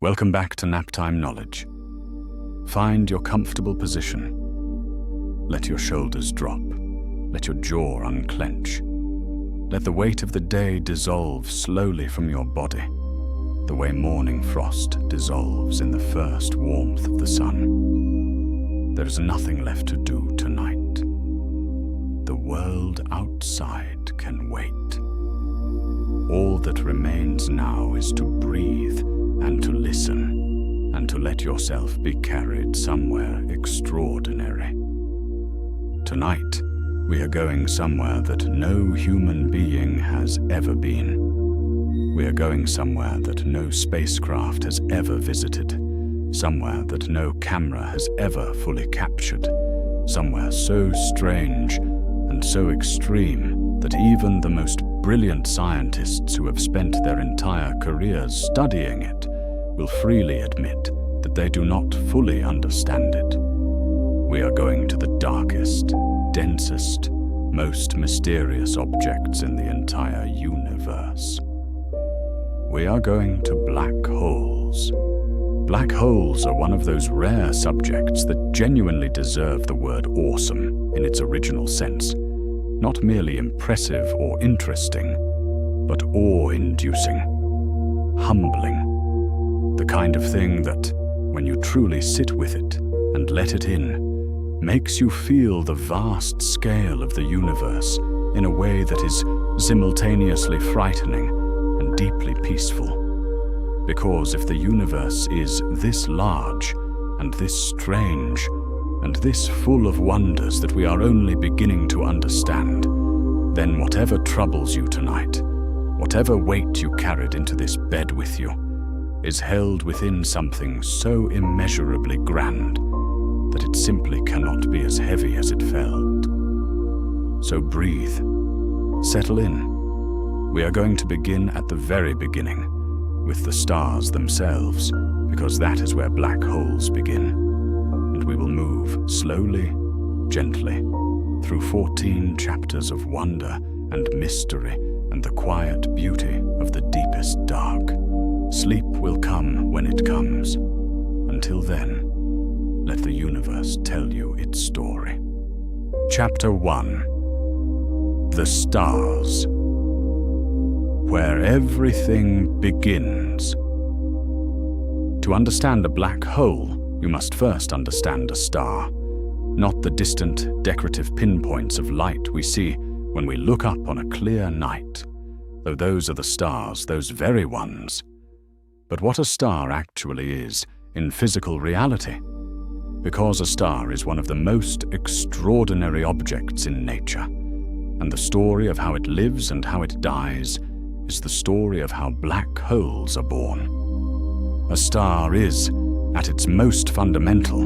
Welcome back to Naptime Knowledge. Find your comfortable position. Let your shoulders drop. Let your jaw unclench. Let the weight of the day dissolve slowly from your body, the way morning frost dissolves in the first warmth of the sun. There is nothing left to do tonight. The world outside can wait. All that remains now is to breathe and to listen, and to let yourself be carried somewhere extraordinary. Tonight, we are going somewhere that no human being has ever been. We are going somewhere that no spacecraft has ever visited, somewhere that no camera has ever fully captured, somewhere so strange and so extreme that even the most brilliant scientists who have spent their entire careers studying it will freely admit that they do not fully understand it. We are going to the darkest, densest, most mysterious objects in the entire universe. We are going to black holes. Black holes are one of those rare subjects that genuinely deserve the word awesome in its original sense. Not merely impressive or interesting, but awe-inducing, humbling. The kind of thing that, when you truly sit with it and let it in, makes you feel the vast scale of the universe in a way that is simultaneously frightening and deeply peaceful. Because if the universe is this large and this strange and this full of wonders that we are only beginning to understand, then whatever troubles you tonight, whatever weight you carried into this bed with you, is held within something so immeasurably grand that it simply cannot be as heavy as it felt. So breathe, settle in. We are going to begin at the very beginning, with the stars themselves, because that is where black holes begin. And we will move slowly, gently, through 14 chapters of wonder and mystery and the quiet beauty of the deepest dark. Sleep will come when it comes. Until then, let the universe tell you its story. Chapter 1. The Stars. Where everything begins. To understand a black hole, you must first understand a star, not the distant, decorative pinpoints of light we see when we look up on a clear night, though those are the stars, those very ones. But what a star actually is in physical reality, because a star is one of the most extraordinary objects in nature, and the story of how it lives and how it dies is the story of how black holes are born. A star is, at its most fundamental,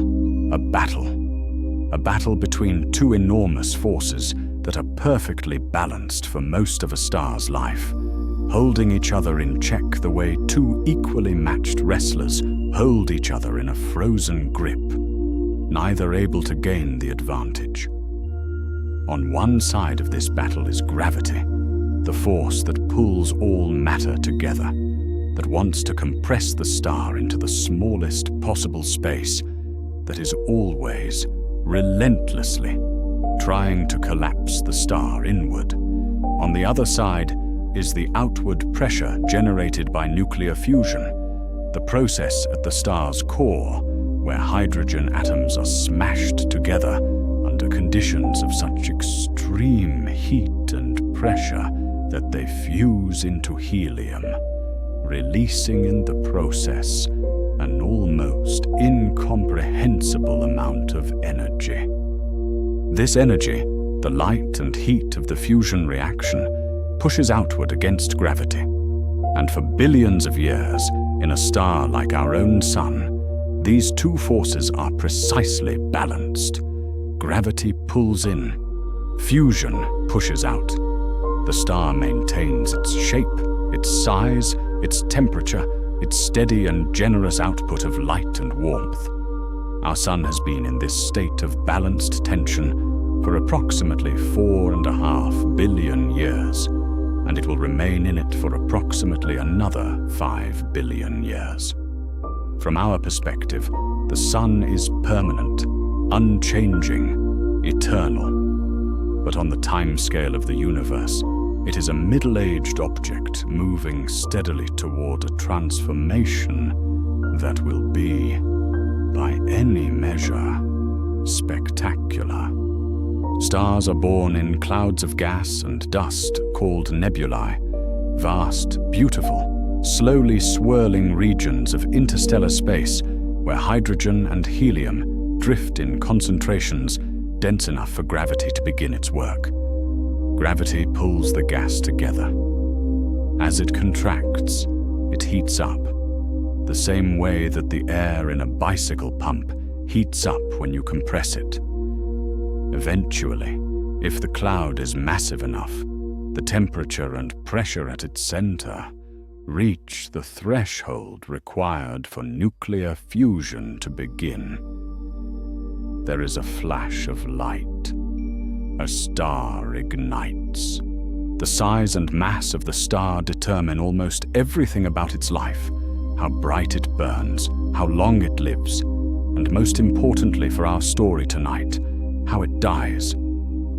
a battle between two enormous forces that are perfectly balanced for most of a star's life, holding each other in check the way two equally matched wrestlers hold each other in a frozen grip, neither able to gain the advantage. On one side of this battle is gravity, the force that pulls all matter together, that wants to compress the star into the smallest possible space, that is always, relentlessly, trying to collapse the star inward. On the other side is the outward pressure generated by nuclear fusion, the process at the star's core, where hydrogen atoms are smashed together under conditions of such extreme heat and pressure that they fuse into helium, releasing in the process an almost incomprehensible amount of energy. This energy, the light and heat of the fusion reaction, pushes outward against gravity. And for billions of years, in a star like our own Sun, these two forces are precisely balanced. Gravity pulls in, fusion pushes out. The star maintains its shape, its size, its temperature, its steady and generous output of light and warmth. Our Sun has been in this state of balanced tension for approximately 4.5 billion years, and it will remain in it for approximately another 5 billion years. From our perspective, the sun is permanent, unchanging, eternal. But on the time scale of the universe, it is a middle-aged object moving steadily toward a transformation that will be, by any measure, spectacular. Stars are born in clouds of gas and dust called nebulae, vast, beautiful, slowly swirling regions of interstellar space where hydrogen and helium drift in concentrations dense enough for gravity to begin its work. Gravity pulls the gas together. As it contracts, it heats up, the same way that the air in a bicycle pump heats up when you compress it. Eventually, if the cloud is massive enough, the temperature and pressure at its center reach the threshold required for nuclear fusion to begin. There is a flash of light. A star ignites. The size and mass of the star determine almost everything about its life: how bright it burns, how long it lives, and most importantly for our story tonight, how it dies.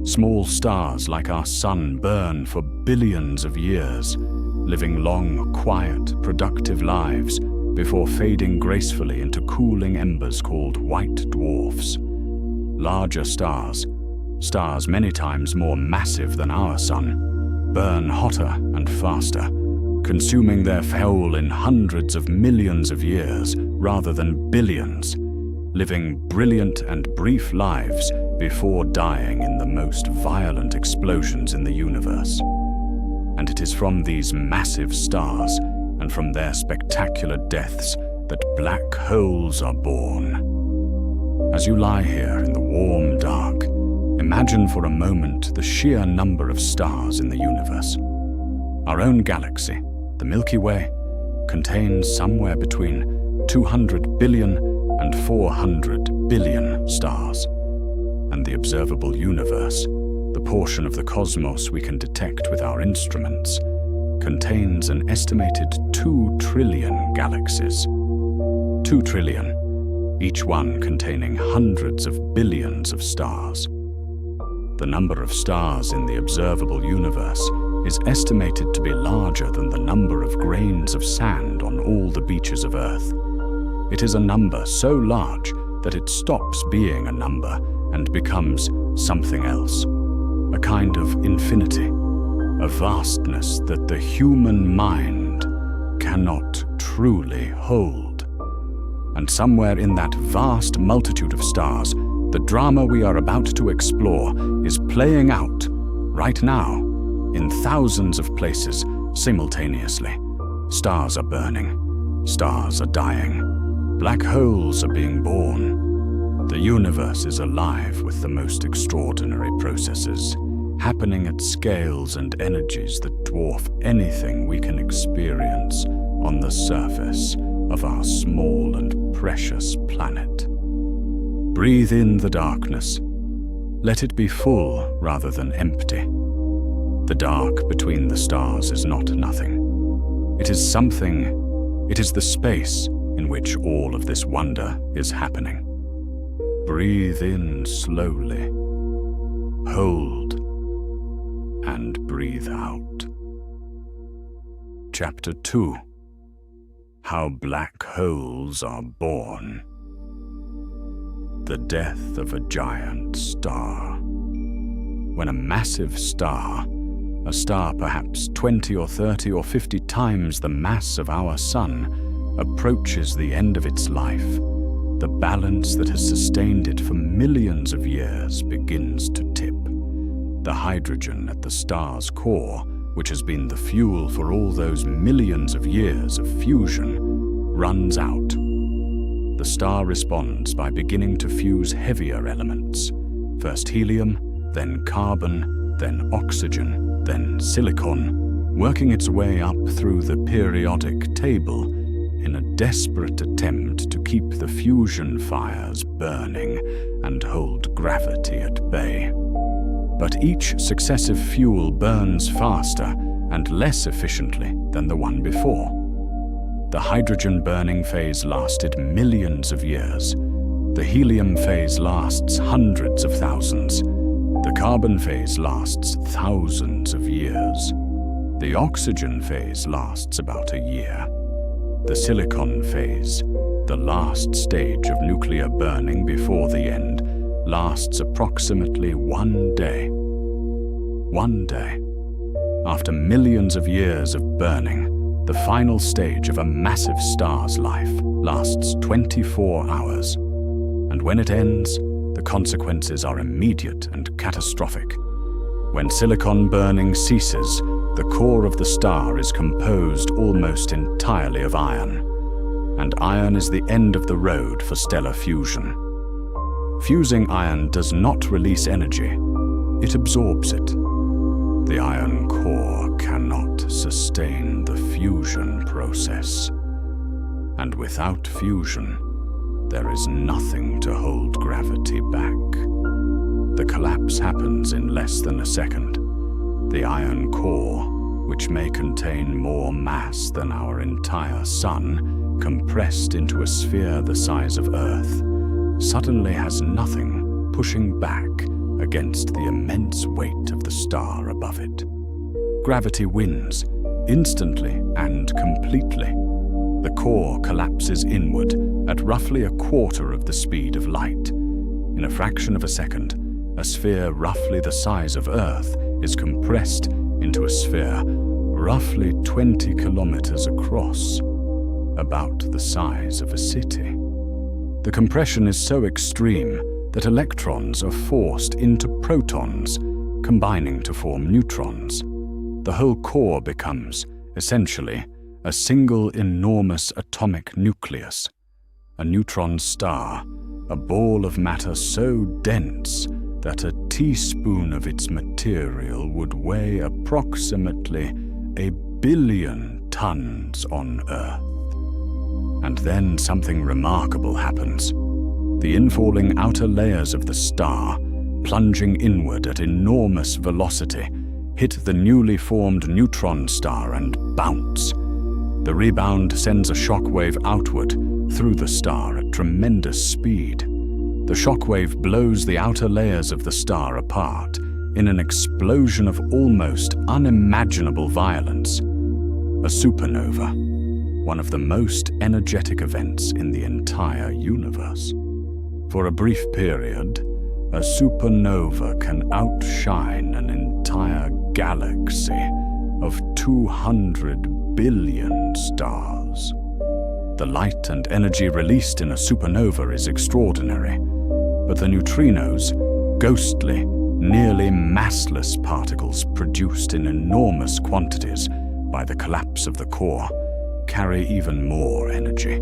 Small stars like our sun burn for billions of years, living long, quiet, productive lives before fading gracefully into cooling embers called white dwarfs. Larger stars many times more massive than our sun, burn hotter and faster, consuming their fuel in hundreds of millions of years rather than billions, living brilliant and brief lives before dying in the most violent explosions in the universe. And it is from these massive stars and from their spectacular deaths that black holes are born. As you lie here in the warm dark, imagine for a moment the sheer number of stars in the universe. Our own galaxy, the Milky Way, contains somewhere between 200 billion and 400 billion stars. And the observable universe, the portion of the cosmos we can detect with our instruments, contains an estimated 2 trillion galaxies. 2 trillion, each one containing hundreds of billions of stars. The number of stars in the observable universe is estimated to be larger than the number of grains of sand on all the beaches of Earth. It is a number so large that it stops being a number and becomes something else, a kind of infinity, a vastness that the human mind cannot truly hold. And somewhere in that vast multitude of stars, the drama we are about to explore is playing out, right now, in thousands of places simultaneously. Stars are burning, stars are dying, black holes are being born. The universe is alive with the most extraordinary processes, happening at scales and energies that dwarf anything we can experience on the surface of our small and precious planet. Breathe in the darkness. Let it be full rather than empty. The dark between the stars is not nothing. It is something. It is the space in which all of this wonder is happening. Breathe in slowly. Hold. And breathe out. Chapter 2. How black holes are born. The death of a giant star. When a massive star, a star perhaps 20 or 30 or 50 times the mass of our sun, approaches the end of its life, the balance that has sustained it for millions of years begins to tip. The hydrogen at the star's core, which has been the fuel for all those millions of years of fusion, runs out. The star responds by beginning to fuse heavier elements. First helium, then carbon, then oxygen, then silicon, working its way up through the periodic table in a desperate attempt to keep the fusion fires burning and hold gravity at bay. But each successive fuel burns faster and less efficiently than the one before. The hydrogen burning phase lasted millions of years. The helium phase lasts hundreds of thousands. The carbon phase lasts thousands of years. The oxygen phase lasts about a year. The silicon phase, the last stage of nuclear burning before the end, lasts approximately 1 day. 1 day. After millions of years of burning, the final stage of a massive star's life lasts 24 hours. And when it ends, the consequences are immediate and catastrophic. When silicon burning ceases, the core of the star is composed almost entirely of iron, and iron is the end of the road for stellar fusion. Fusing iron does not release energy, it absorbs it. The iron core cannot sustain the fusion process, and without fusion, there is nothing to hold gravity back. The collapse happens in less than a second. The iron core, which may contain more mass than our entire sun, compressed into a sphere the size of Earth, suddenly has nothing pushing back against the immense weight of the star above it. Gravity wins, instantly and completely. The core collapses inward at roughly a quarter of the speed of light. In a fraction of a second, a sphere roughly the size of Earth is compressed into a sphere roughly 20 kilometers across, about the size of a city. The compression is so extreme that electrons are forced into protons, combining to form neutrons. The whole core becomes, essentially, a single enormous atomic nucleus, a neutron star, a ball of matter so dense that a teaspoon of its material would weigh approximately 1 billion tons on Earth. And then something remarkable happens. The infalling outer layers of the star, plunging inward at enormous velocity, hit the newly formed neutron star and bounce. The rebound sends a shockwave outward through the star at tremendous speed. The shockwave blows the outer layers of the star apart in an explosion of almost unimaginable violence. A supernova, one of the most energetic events in the entire universe. For a brief period, a supernova can outshine an entire galaxy of 200 billion stars. The light and energy released in a supernova is extraordinary, but the neutrinos, ghostly, nearly massless particles produced in enormous quantities by the collapse of the core, carry even more energy.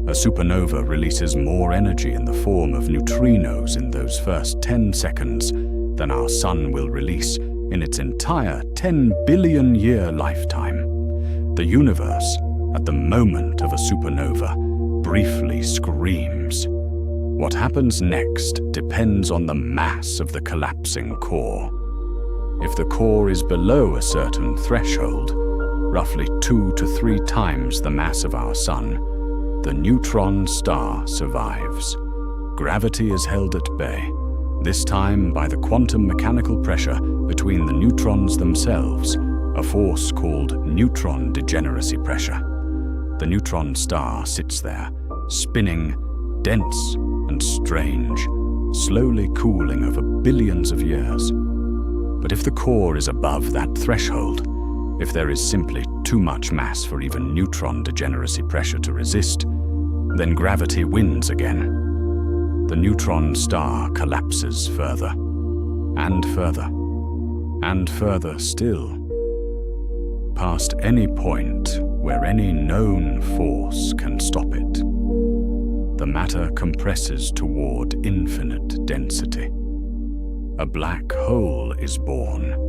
A supernova releases more energy in the form of neutrinos in those first 10 seconds than our sun will release in its entire 10 billion year lifetime. The universe, at the moment of a supernova, briefly screams. What happens next depends on the mass of the collapsing core. If the core is below a certain threshold, roughly 2 to 3 times the mass of our sun, the neutron star survives. Gravity is held at bay, this time by the quantum mechanical pressure between the neutrons themselves, a force called neutron degeneracy pressure. The neutron star sits there, spinning, dense and strange, slowly cooling over billions of years. But if the core is above that threshold, if there is simply too much mass for even neutron degeneracy pressure to resist, then gravity wins again. The neutron star collapses further, and further, and further still, past any point where any known force can stop it. The matter compresses toward infinite density. A black hole is born.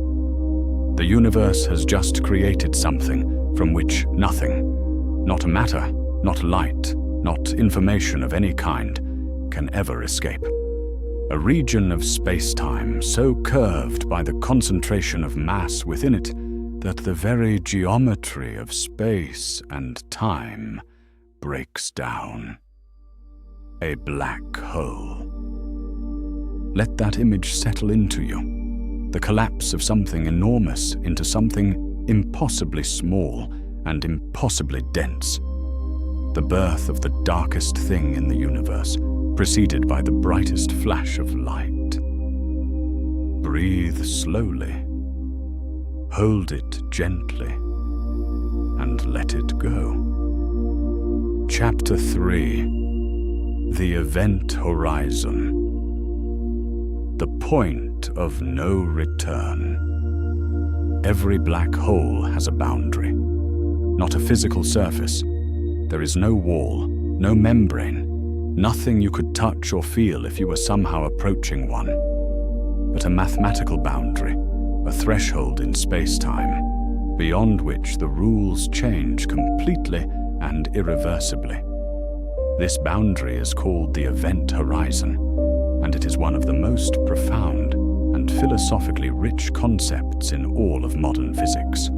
The universe has just created something from which nothing, not matter, not light, not information of any kind, can ever escape. A region of space-time so curved by the concentration of mass within it that the very geometry of space and time breaks down. A black hole. Let that image settle into you. The collapse of something enormous into something impossibly small and impossibly dense. The birth of the darkest thing in the universe, preceded by the brightest flash of light. Breathe slowly. Hold it gently. And let it go. Chapter 3. The Event Horizon. The point of no return. Every black hole has a boundary. Not a physical surface. There is no wall, no membrane, nothing you could touch or feel if you were somehow approaching one. But a mathematical boundary, a threshold in space-time, beyond which the rules change completely and irreversibly. This boundary is called the event horizon, and it is one of the most profound and philosophically rich concepts in all of modern physics.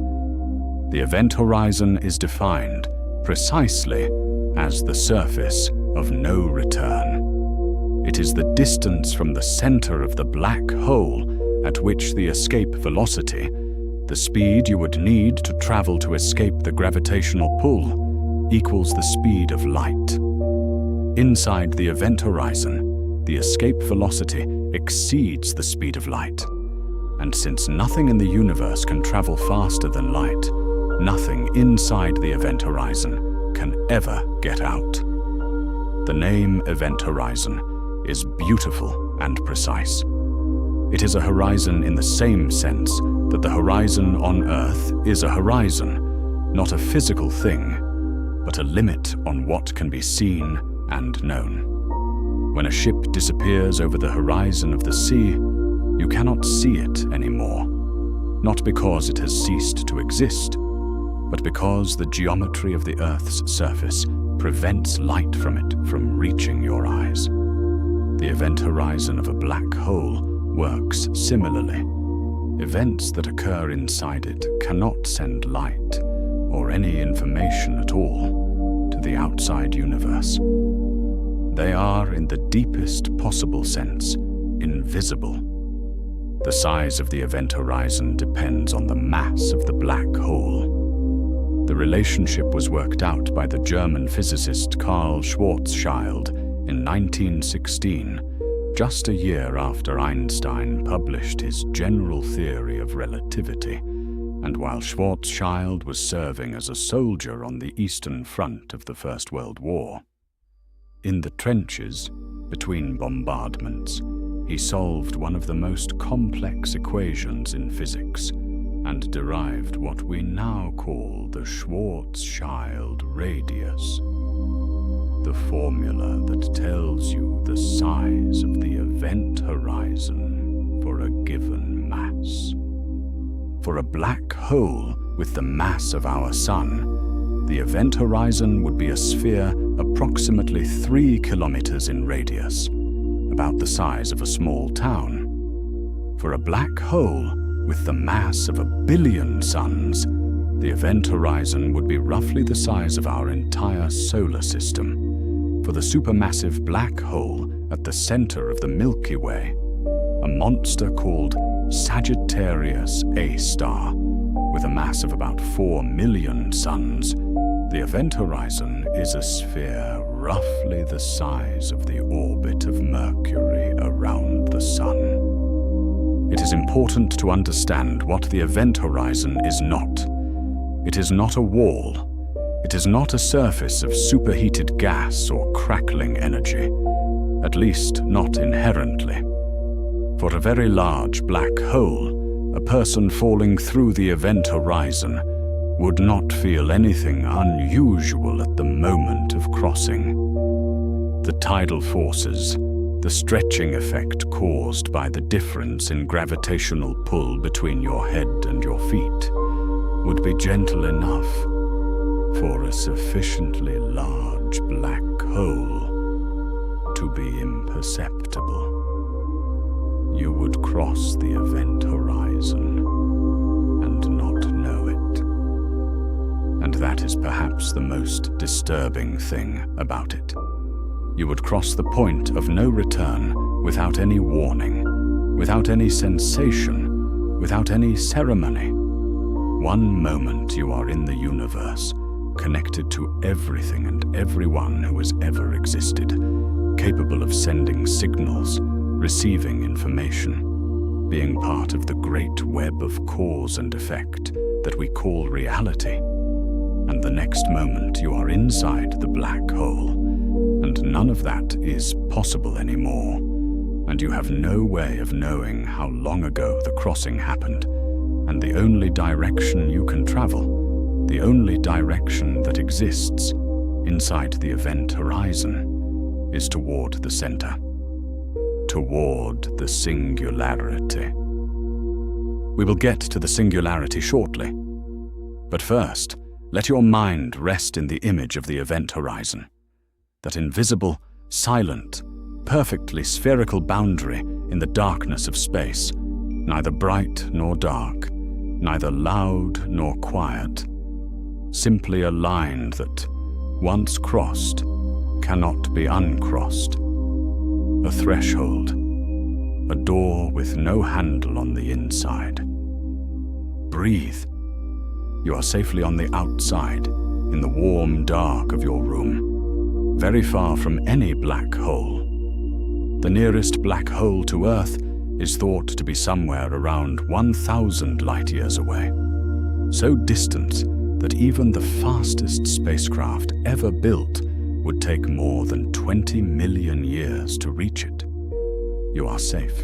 The event horizon is defined precisely as the surface of no return. It is the distance from the center of the black hole at which the escape velocity, the speed you would need to travel to escape the gravitational pull, equals the speed of light. Inside the event horizon, the escape velocity exceeds the speed of light. And since nothing in the universe can travel faster than light, nothing inside the event horizon can ever get out. The name event horizon is beautiful and precise. It is a horizon in the same sense that the horizon on Earth is a horizon, not a physical thing, but a limit on what can be seen and known. When a ship disappears over the horizon of the sea, you cannot see it anymore, not because it has ceased to exist, but because the geometry of the Earth's surface prevents light from it from reaching your eyes. The event horizon of a black hole works similarly. Events that occur inside it cannot send light, or any information at all, to the outside universe. They are, in the deepest possible sense, invisible. The size of the event horizon depends on the mass of the black hole. The relationship was worked out by the German physicist Karl Schwarzschild in 1916, just a year after Einstein published his general theory of relativity, and while Schwarzschild was serving as a soldier on the Eastern Front of the First World War. In the trenches, between bombardments, he solved one of the most complex equations in physics and derived what we now call the Schwarzschild radius, the formula that tells you the size of the event horizon for a given mass. For a black hole with the mass of our Sun, the event horizon would be a sphere approximately 3 kilometers in radius, about the size of a small town. For a black hole with the mass of 1 billion suns, the event horizon would be roughly the size of our entire solar system. For the supermassive black hole at the center of the Milky Way, a monster called Sagittarius A star, with a mass of about 4 million suns, the event horizon is a sphere roughly the size of the orbit of Mercury around the Sun. It is important to understand what the event horizon is not. It is not a wall. It is not a surface of superheated gas or crackling energy, at least not inherently. For a very large black hole, a person falling through the event horizon would not feel anything unusual at the moment of crossing. The tidal forces, the stretching effect caused by the difference in gravitational pull between your head and your feet, would be gentle enough for a sufficiently large black hole to be imperceptible. You would cross the event horizon and not know perhaps the most disturbing thing about it. You would cross the point of no return without any warning, without any sensation, without any ceremony. One moment you are in the universe, connected to everything and everyone who has ever existed, capable of sending signals, receiving information, being part of the great web of cause and effect that we call reality. And the next moment you are inside the black hole, and none of that is possible anymore, and you have no way of knowing how long ago the crossing happened, and the only direction you can travel, the only direction that exists inside the event horizon, is toward the center, toward the singularity. We will get to the singularity shortly, but first, let your mind rest in the image of the event horizon, that invisible, silent, perfectly spherical boundary in the darkness of space, neither bright nor dark, neither loud nor quiet, simply a line that, once crossed, cannot be uncrossed. A threshold, a door with no handle on the inside. Breathe. You are safely on the outside, in the warm dark of your room, very far from any black hole. The nearest black hole to Earth is thought to be somewhere around 1,000 light-years away, so distant that even the fastest spacecraft ever built would take more than 20 million years to reach it. You are safe.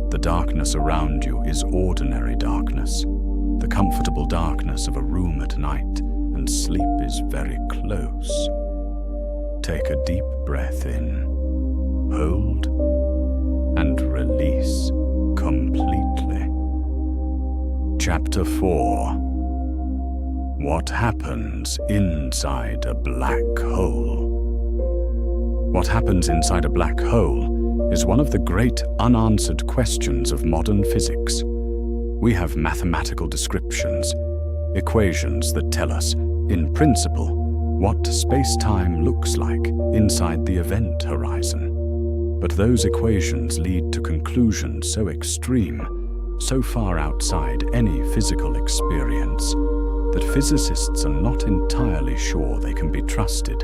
The darkness around you is ordinary darkness, the comfortable darkness of a room at night, and sleep is very close. Take a deep breath in, hold, and release completely. Chapter 4. What happens inside a black hole? What happens inside a black hole is one of the great unanswered questions of modern physics. We have mathematical descriptions, equations that tell us, in principle, what space-time looks like inside the event horizon. But those equations lead to conclusions so extreme, so far outside any physical experience, that physicists are not entirely sure they can be trusted.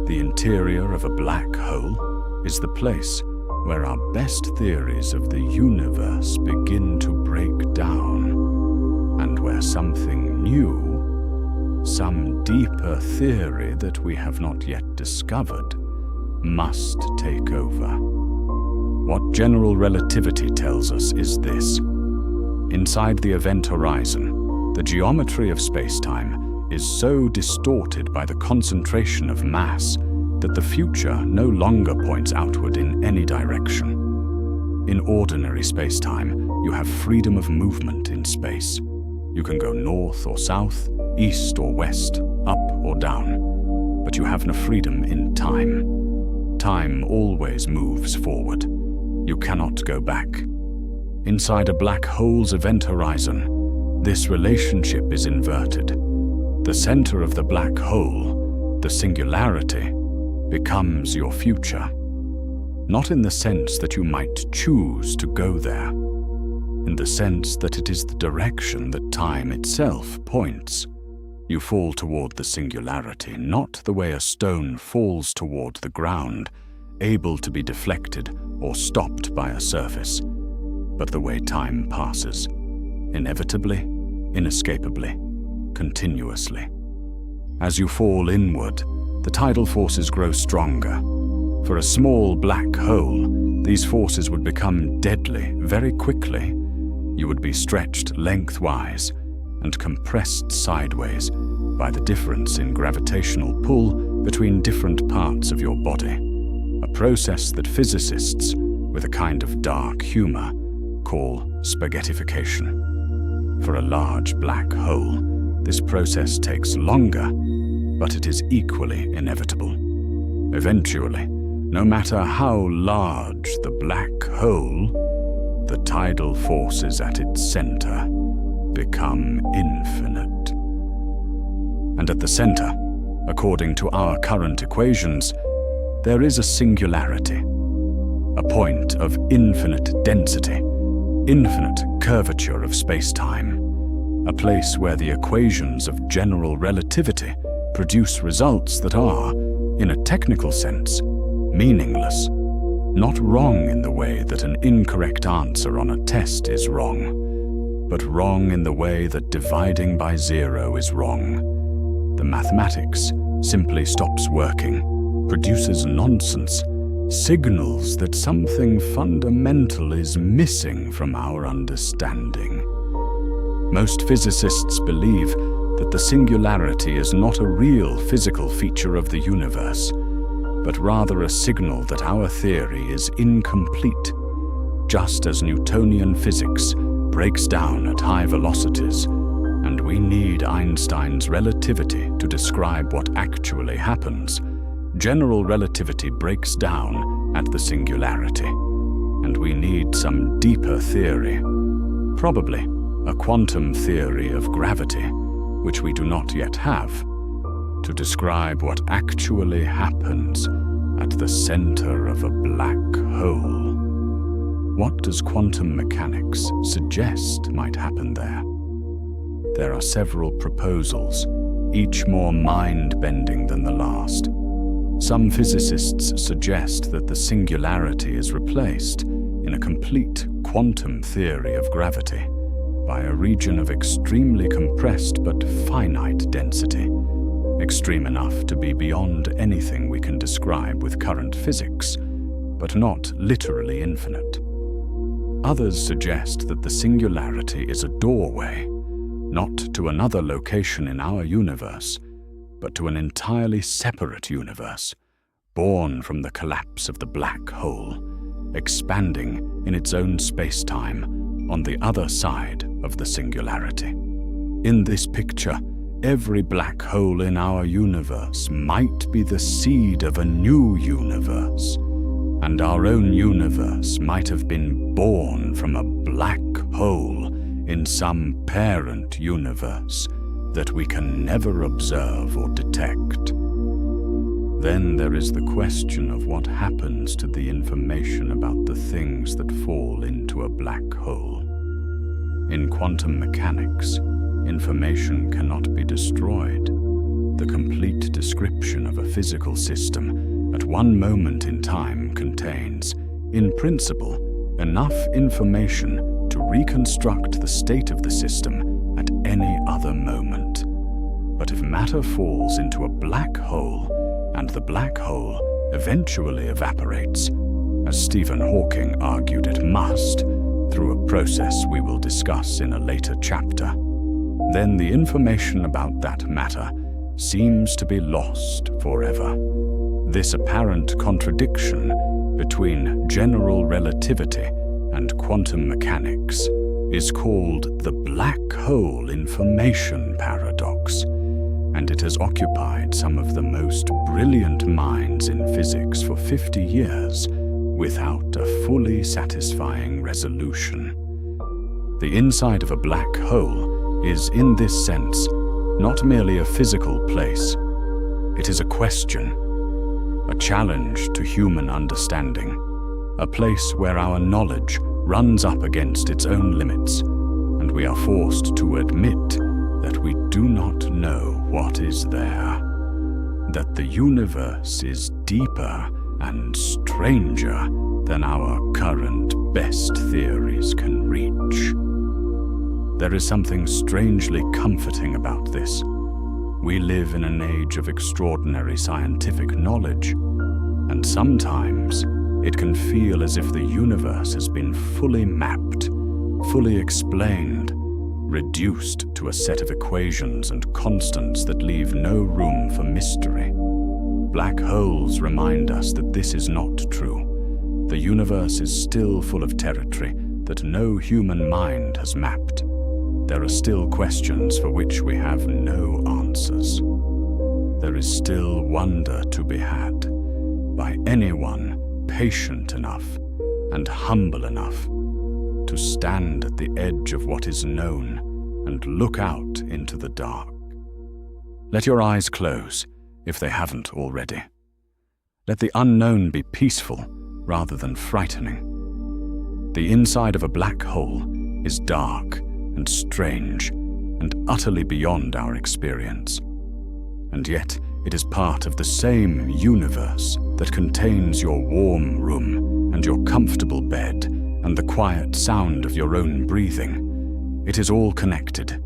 The interior of a black hole is the place where our best theories of the universe begin to break down, and where something new, some deeper theory that we have not yet discovered, must take over. What general relativity tells us is this: inside the event horizon, the geometry of space-time is so distorted by the concentration of mass that the future no longer points outward in any direction. In ordinary space-time, you have freedom of movement in space. You can go north or south, east or west, up or down, but you have no freedom in time. Time always moves forward. You cannot go back. Inside a black hole's event horizon, this relationship is inverted. The center of the black hole, the singularity, becomes your future. Not in the sense that you might choose to go there, in the sense that it is the direction that time itself points. You fall toward the singularity, not the way a stone falls toward the ground, able to be deflected or stopped by a surface, but the way time passes, inevitably, inescapably, continuously. As you fall inward, the tidal forces grow stronger. For a small black hole, these forces would become deadly very quickly. You would be stretched lengthwise and compressed sideways by the difference in gravitational pull between different parts of your body, a process that physicists, with a kind of dark humor, call spaghettification. For a large black hole, this process takes longer, but it is equally inevitable. Eventually, no matter how large the black hole, the tidal forces at its center become infinite. And at the center, according to our current equations, there is a singularity, a point of infinite density, infinite curvature of spacetime, a place where the equations of general relativity produce results that are, in a technical sense, meaningless. Not wrong in the way that an incorrect answer on a test is wrong, but wrong in the way that dividing by zero is wrong. The mathematics simply stops working, produces nonsense, signals that something fundamental is missing from our understanding. Most physicists believe that the singularity is not a real physical feature of the universe, but rather a signal that our theory is incomplete, just as Newtonian physics breaks down at high velocities, and we need Einstein's relativity to describe what actually happens. General relativity breaks down at the singularity, and we need some deeper theory, probably a quantum theory of gravity, which we do not yet have, to describe what actually happens at the center of a black hole. What does quantum mechanics suggest might happen there? There are several proposals, each more mind-bending than the last. Some physicists suggest that the singularity is replaced in a complete quantum theory of gravity by a region of extremely compressed but finite density, extreme enough to be beyond anything we can describe with current physics, but not literally infinite. Others suggest that the singularity is a doorway, not to another location in our universe, but to an entirely separate universe, born from the collapse of the black hole, expanding in its own space-time on the other side of the singularity. In this picture, every black hole in our universe might be the seed of a new universe, and our own universe might have been born from a black hole in some parent universe that we can never observe or detect. Then there is the question of what happens to the information about the things that fall into a black hole. In quantum mechanics, information cannot be destroyed. The complete description of a physical system at one moment in time contains, in principle, enough information to reconstruct the state of the system at any other moment. But if matter falls into a black hole, and the black hole eventually evaporates, as Stephen Hawking argued it must, through a process we will discuss in a later chapter, then the information about that matter seems to be lost forever. This apparent contradiction between general relativity and quantum mechanics is called the black hole information paradox, and it has occupied some of the most brilliant minds in physics for 50 years without a fully satisfying resolution. The inside of a black hole is, in this sense, not merely a physical place. It is a question, a challenge to human understanding, a place where our knowledge runs up against its own limits, and we are forced to admit that we do not know what is there, that the universe is deeper and stranger than our current best theories can reach. There is something strangely comforting about this. We live in an age of extraordinary scientific knowledge, and sometimes it can feel as if the universe has been fully mapped, fully explained, reduced to a set of equations and constants that leave no room for mystery. Black holes remind us that this is not true. The universe is still full of territory that no human mind has mapped. There are still questions for which we have no answers. There is still wonder to be had by anyone patient enough and humble enough to stand at the edge of what is known and look out into the dark. Let your eyes close, if they haven't already. Let the unknown be peaceful rather than frightening. The inside of a black hole is dark and strange and utterly beyond our experience. And yet, it is part of the same universe that contains your warm room and your comfortable bed and the quiet sound of your own breathing. It is all connected.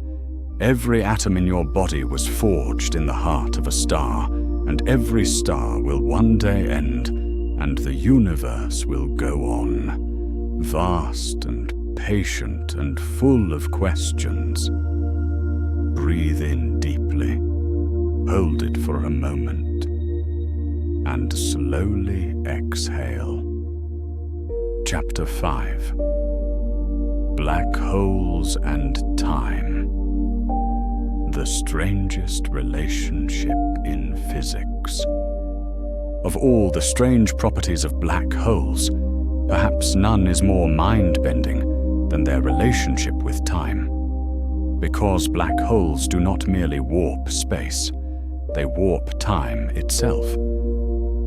Every atom in your body was forged in the heart of a star, and every star will one day end, and the universe will go on, vast and patient and full of questions. Breathe in deeply, hold it for a moment, and slowly exhale. Chapter 5. Black Holes and Time. The strangest relationship in physics. Of all the strange properties of black holes, perhaps none is more mind-bending than their relationship with time. Because black holes do not merely warp space, they warp time itself.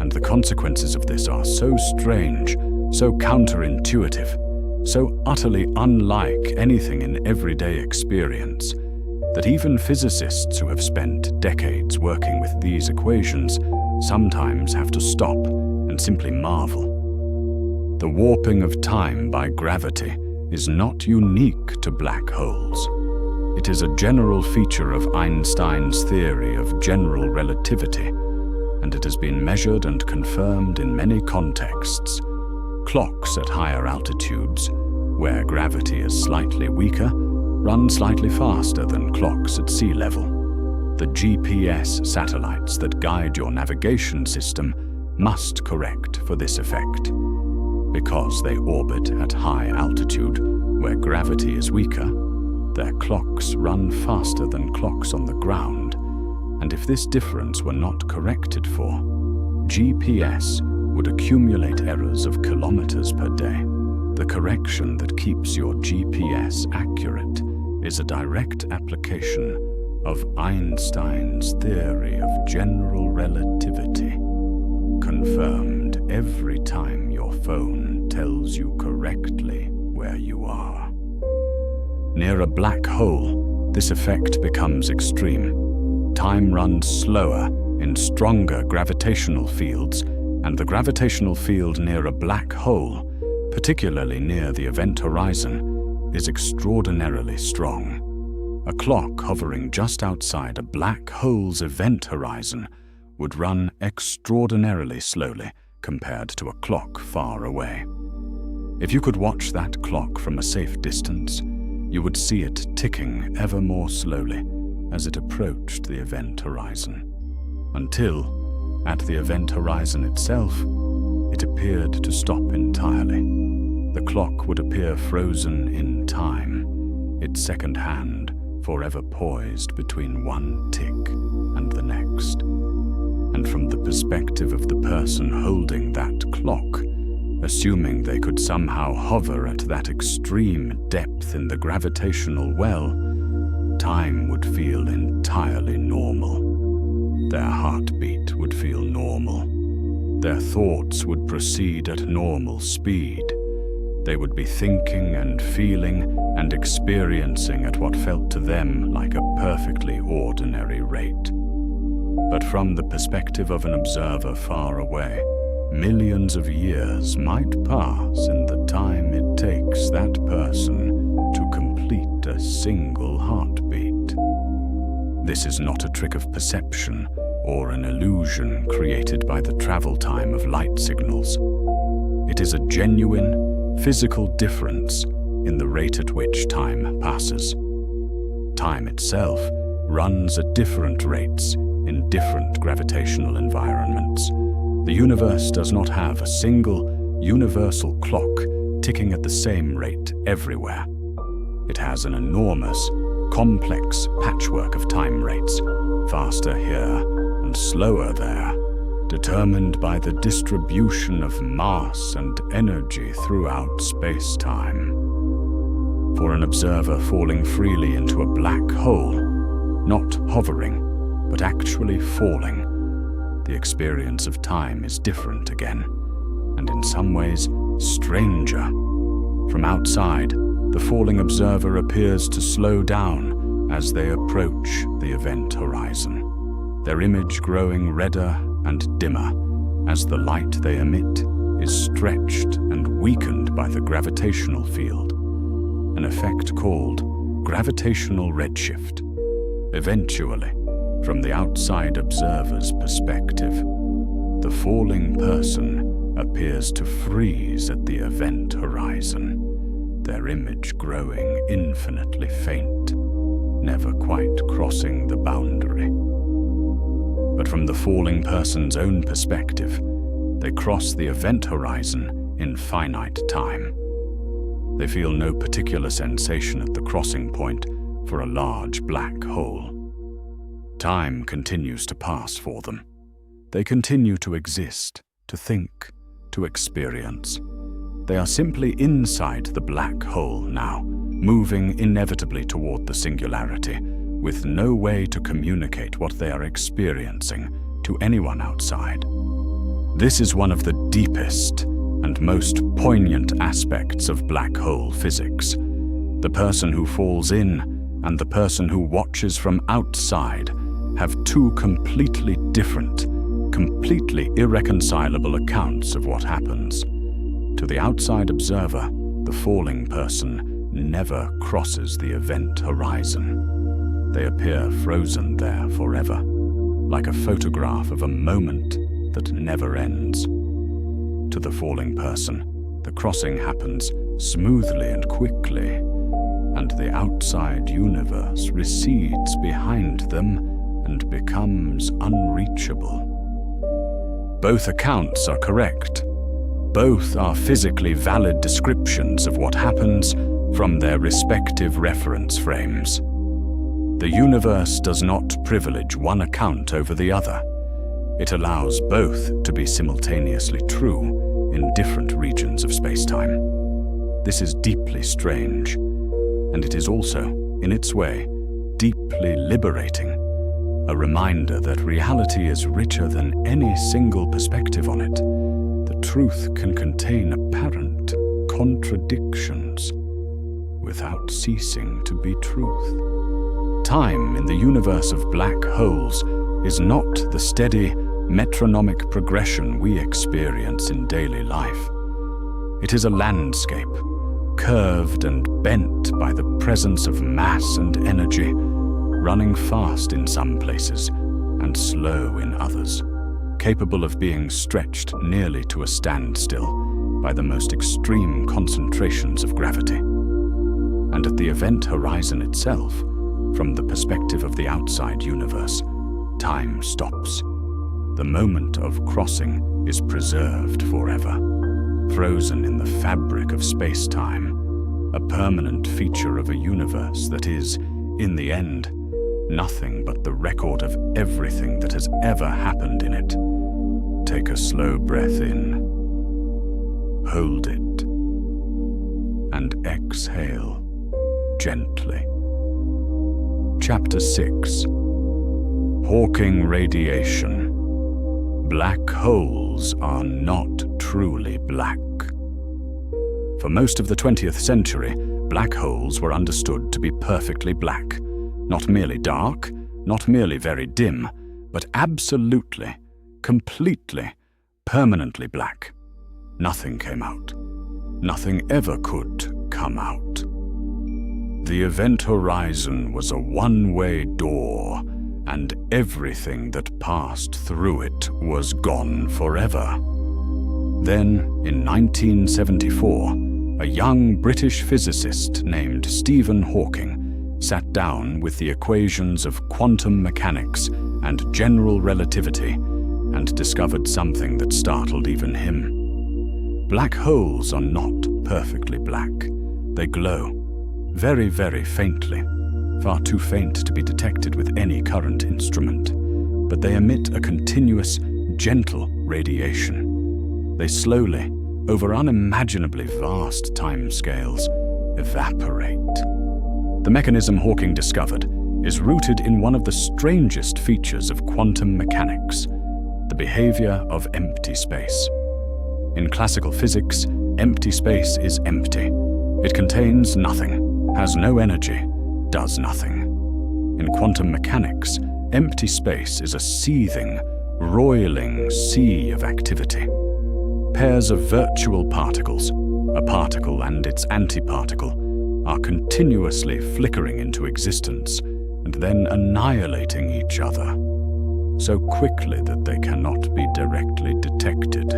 And the consequences of this are so strange, so counterintuitive, so utterly unlike anything in everyday experience, that even physicists who have spent decades working with these equations sometimes have to stop and simply marvel. The warping of time by gravity is not unique to black holes. It is a general feature of Einstein's theory of general relativity, and it has been measured and confirmed in many contexts. Clocks at higher altitudes, where gravity is slightly weaker, run slightly faster than clocks at sea level. The GPS satellites that guide your navigation system must correct for this effect. Because they orbit at high altitude, where gravity is weaker, their clocks run faster than clocks on the ground, and if this difference were not corrected for, GPS would accumulate errors of kilometers per day. The correction that keeps your GPS accurate is a direct application of Einstein's theory of general relativity, confirmed every time your phone tells you correctly where you are. Near a black hole, this effect becomes extreme. Time runs slower in stronger gravitational fields, and the gravitational field near a black hole, particularly near the event horizon, is extraordinarily strong. A clock hovering just outside a black hole's event horizon would run extraordinarily slowly compared to a clock far away. If you could watch that clock from a safe distance, you would see it ticking ever more slowly as it approached the event horizon, until, at the event horizon itself, it appeared to stop entirely. The clock would appear frozen in time, its second hand forever poised between one tick and the next. And from the perspective of the person holding that clock, assuming they could somehow hover at that extreme depth in the gravitational well, time would feel entirely normal. Their heartbeat would feel normal. Their thoughts would proceed at normal speed. They would be thinking and feeling and experiencing at what felt to them like a perfectly ordinary rate. But from the perspective of an observer far away, millions of years might pass in the time it takes that person to complete a single heartbeat. This is not a trick of perception or an illusion created by the travel time of light signals. It is a genuine, physical difference in the rate at which time passes. Time itself runs at different rates in different gravitational environments. The universe does not have a single, universal clock ticking at the same rate everywhere. It has an enormous, complex patchwork of time rates, faster here and slower there, determined by the distribution of mass and energy throughout space-time. For an observer falling freely into a black hole, not hovering, but actually falling, the experience of time is different again, and in some ways stranger. From outside, the falling observer appears to slow down as they approach the event horizon, their image growing redder and dimmer as the light they emit is stretched and weakened by the gravitational field, an effect called gravitational redshift. Eventually, from the outside observer's perspective, the falling person appears to freeze at the event horizon, their image growing infinitely faint, never quite crossing the boundary. But from the falling person's own perspective, they cross the event horizon in finite time. They feel no particular sensation at the crossing point for a large black hole. Time continues to pass for them. They continue to exist, to think, to experience. They are simply inside the black hole now, moving inevitably toward the singularity, with no way to communicate what they are experiencing to anyone outside. This is one of the deepest and most poignant aspects of black hole physics. The person who falls in and the person who watches from outside have two completely different, completely irreconcilable accounts of what happens. To the outside observer, the falling person never crosses the event horizon. They appear frozen there forever, like a photograph of a moment that never ends. To the falling person, the crossing happens smoothly and quickly, and the outside universe recedes behind them and becomes unreachable. Both accounts are correct. Both are physically valid descriptions of what happens from their respective reference frames. The universe does not privilege one account over the other. It allows both to be simultaneously true in different regions of spacetime. This is deeply strange, and it is also, in its way, deeply liberating, a reminder that reality is richer than any single perspective on it. The truth can contain apparent contradictions without ceasing to be truth. Time in the universe of black holes is not the steady, metronomic progression we experience in daily life. It is a landscape, curved and bent by the presence of mass and energy, running fast in some places and slow in others, capable of being stretched nearly to a standstill by the most extreme concentrations of gravity. And at the event horizon itself, from the perspective of the outside universe, time stops. The moment of crossing is preserved forever, frozen in the fabric of space-time, a permanent feature of a universe that is, in the end, nothing but the record of everything that has ever happened in it. Take a slow breath in, hold it, and exhale gently. Chapter 6. Hawking Radiation. Black holes are not truly black. For most of the 20th century, black holes were understood to be perfectly black. Not merely dark, not merely very dim, but absolutely, completely, permanently black. Nothing came out. Nothing ever could come out. The event horizon was a one-way door, and everything that passed through it was gone forever. Then, in 1974, a young British physicist named Stephen Hawking sat down with the equations of quantum mechanics and general relativity and discovered something that startled even him. Black holes are not perfectly black. They glow, very, very faintly, far too faint to be detected with any current instrument, but they emit a continuous, gentle radiation. They slowly, over unimaginably vast timescales, evaporate. The mechanism Hawking discovered is rooted in one of the strangest features of quantum mechanics, the behavior of empty space. In classical physics, empty space is empty. It contains nothing, has no energy, does nothing. In quantum mechanics, empty space is a seething, roiling sea of activity. Pairs of virtual particles, a particle and its antiparticle, are continuously flickering into existence and then annihilating each other, so quickly that they cannot be directly detected.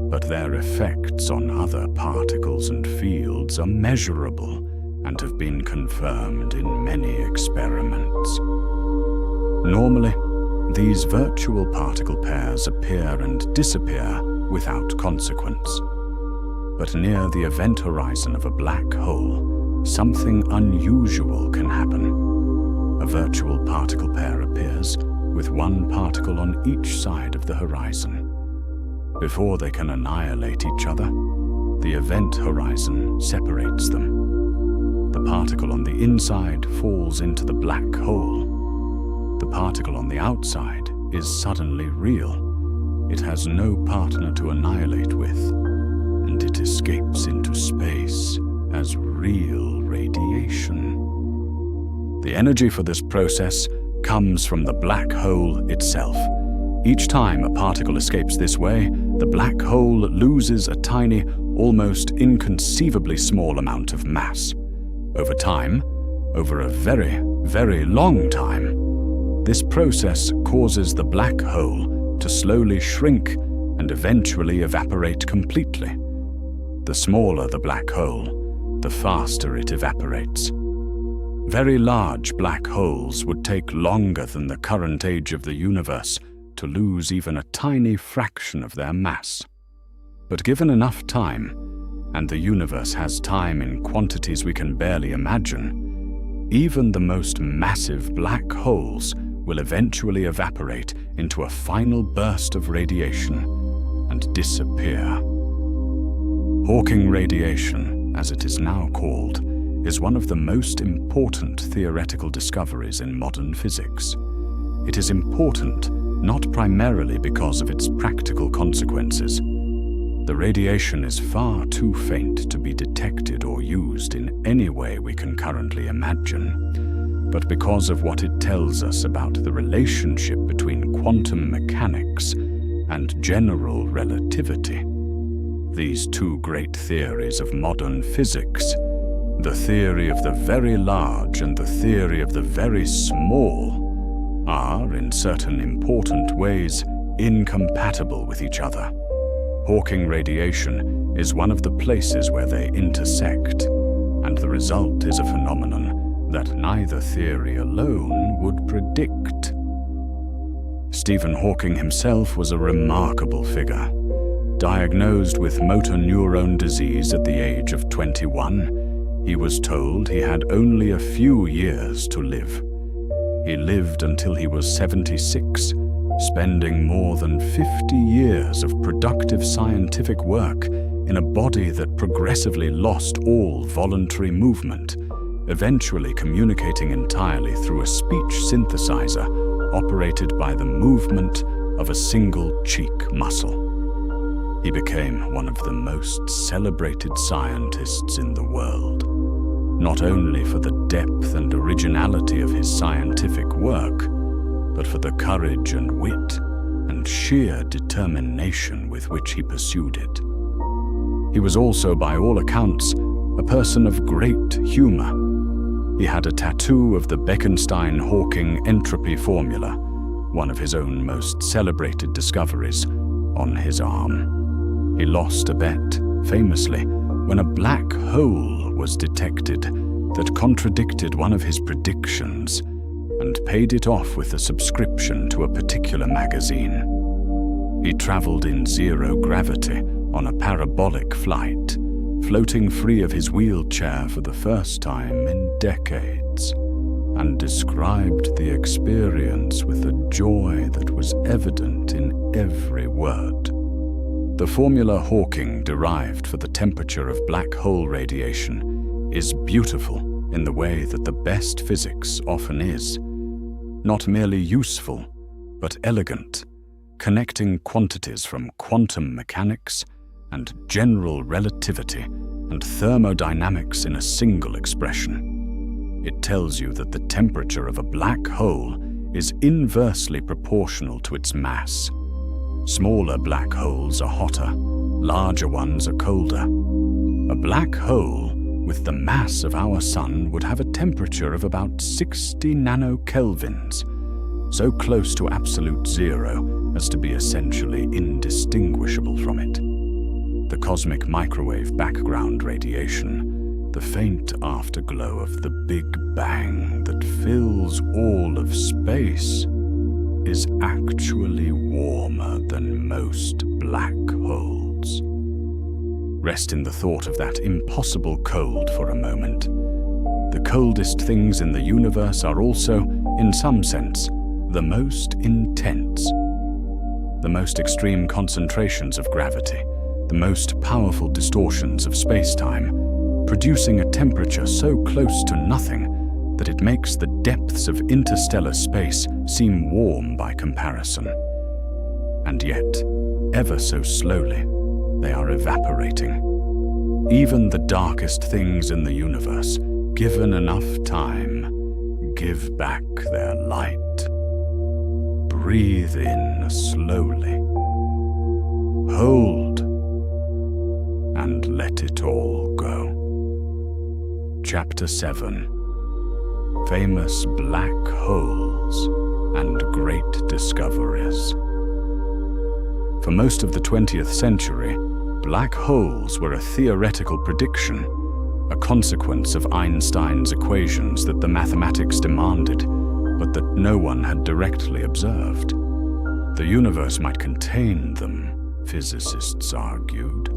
But their effects on other particles and fields are measurable and have been confirmed in many experiments. Normally, these virtual particle pairs appear and disappear without consequence. But near the event horizon of a black hole, something unusual can happen. A virtual particle pair appears with one particle on each side of the horizon. Before they can annihilate each other, the event horizon separates them. The particle on the inside falls into the black hole. The particle on the outside is suddenly real. It has no partner to annihilate with, and it escapes into space as real radiation. The energy for this process comes from the black hole itself. Each time a particle escapes this way, the black hole loses a tiny, almost inconceivably small amount of mass. Over time, over a very, very long time, this process causes the black hole to slowly shrink and eventually evaporate completely. The smaller the black hole, the faster it evaporates. Very large black holes would take longer than the current age of the universe to lose even a tiny fraction of their mass. But given enough time, and the universe has time in quantities we can barely imagine, even the most massive black holes will eventually evaporate into a final burst of radiation and disappear. Hawking radiation, as it is now called, is one of the most important theoretical discoveries in modern physics. It is important not primarily because of its practical consequences. The radiation is far too faint to be detected or used in any way we can currently imagine, but because of what it tells us about the relationship between quantum mechanics and general relativity. These two great theories of modern physics, the theory of the very large and the theory of the very small, are, in certain important ways, incompatible with each other. Hawking radiation is one of the places where they intersect, and the result is a phenomenon that neither theory alone would predict. Stephen Hawking himself was a remarkable figure. Diagnosed with motor neuron disease at the age of 21, he was told he had only a few years to live. He lived until he was 76, spending more than 50 years of productive scientific work in a body that progressively lost all voluntary movement, eventually communicating entirely through a speech synthesizer operated by the movement of a single cheek muscle. He became one of the most celebrated scientists in the world, not only for the depth and originality of his scientific work, but for the courage and wit and sheer determination with which he pursued it. He was also, by all accounts, a person of great humor. He had a tattoo of the Bekenstein-Hawking entropy formula, one of his own most celebrated discoveries, on his arm. He lost a bet, famously, when a black hole was detected that contradicted one of his predictions, and paid it off with a subscription to a particular magazine. He traveled in zero gravity on a parabolic flight, floating free of his wheelchair for the first time in decades, and described the experience with a joy that was evident in every word. The formula Hawking derived for the temperature of black hole radiation is beautiful in the way that the best physics often is, not merely useful, but elegant, connecting quantities from quantum mechanics and general relativity and thermodynamics in a single expression. It tells you that the temperature of a black hole is inversely proportional to its mass. Smaller black holes are hotter, larger ones are colder. A black hole with the mass of our Sun would have a temperature of about 60 nanokelvins, so close to absolute zero as to be essentially indistinguishable from it. The cosmic microwave background radiation, the faint afterglow of the Big Bang that fills all of space, is actually warmer than most black holes. Rest in the thought of that impossible cold for a moment. The coldest things in the universe are also, in some sense, the most intense. The most extreme concentrations of gravity, the most powerful distortions of spacetime, producing a temperature so close to nothing that it makes the depths of interstellar space seem warm by comparison. And yet, ever so slowly, they are evaporating. Even the darkest things in the universe, given enough time, give back their light. Breathe in slowly. Hold, and let it all go. Chapter 7. Famous black holes and great discoveries. For most of the 20th century, black holes were a theoretical prediction, a consequence of Einstein's equations that the mathematics demanded, but that no one had directly observed. The universe might contain them, physicists argued,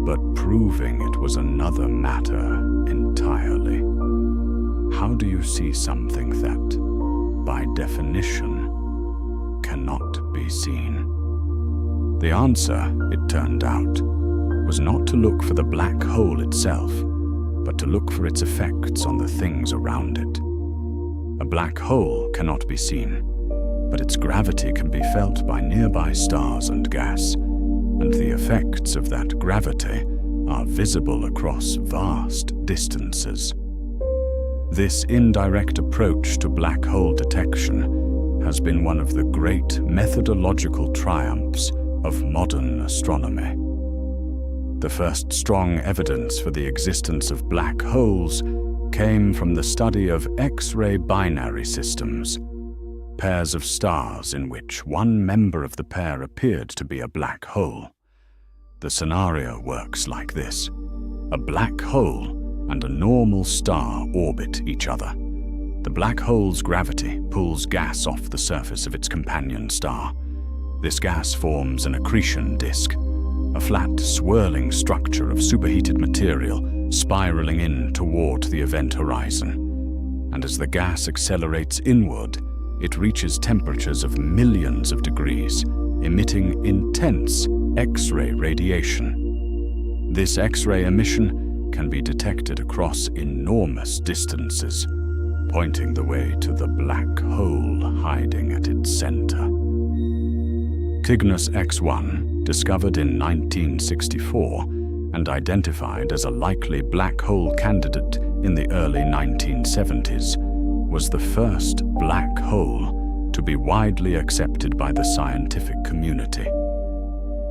but proving it was another matter entirely. How do you see something that, by definition, cannot be seen? The answer, it turned out, was not to look for the black hole itself, but to look for its effects on the things around it. A black hole cannot be seen, but its gravity can be felt by nearby stars and gas, and the effects of that gravity are visible across vast distances. This indirect approach to black hole detection has been one of the great methodological triumphs of modern astronomy. The first strong evidence for the existence of black holes came from the study of X-ray binary systems, pairs of stars in which one member of the pair appeared to be a black hole. The scenario works like this. A black hole and a normal star orbit each other. The black hole's gravity pulls gas off the surface of its companion star. This gas forms an accretion disk, a flat, swirling structure of superheated material spiraling in toward the event horizon. And as the gas accelerates inward, it reaches temperatures of millions of degrees, emitting intense X-ray radiation. This X-ray emission can be detected across enormous distances, pointing the way to the black hole hiding at its center. Cygnus X1, discovered in 1964 and identified as a likely black hole candidate in the early 1970s, was the first black hole to be widely accepted by the scientific community.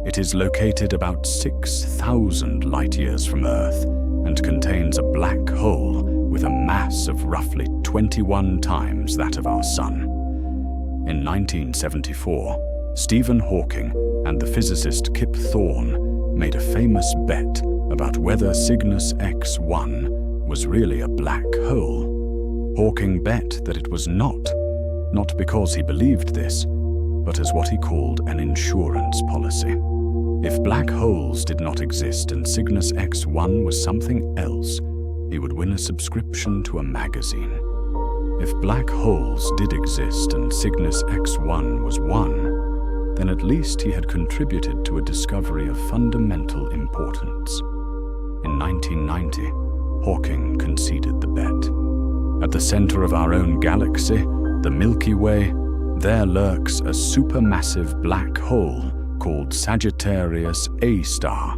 It is located about 6,000 light-years from Earth and contains a black hole with a mass of roughly 21 times that of our Sun. In 1974, Stephen Hawking and the physicist Kip Thorne made a famous bet about whether Cygnus X1 was really a black hole. Hawking bet that it was not because he believed this, but as what he called an insurance policy. If black holes did not exist and Cygnus X1 was something else, he would win a subscription to a magazine. If black holes did exist and Cygnus X1 was one, then at least he had contributed to a discovery of fundamental importance. In 1990, Hawking conceded the bet. At the center of our own galaxy, the Milky Way, there lurks a supermassive black hole called Sagittarius A star,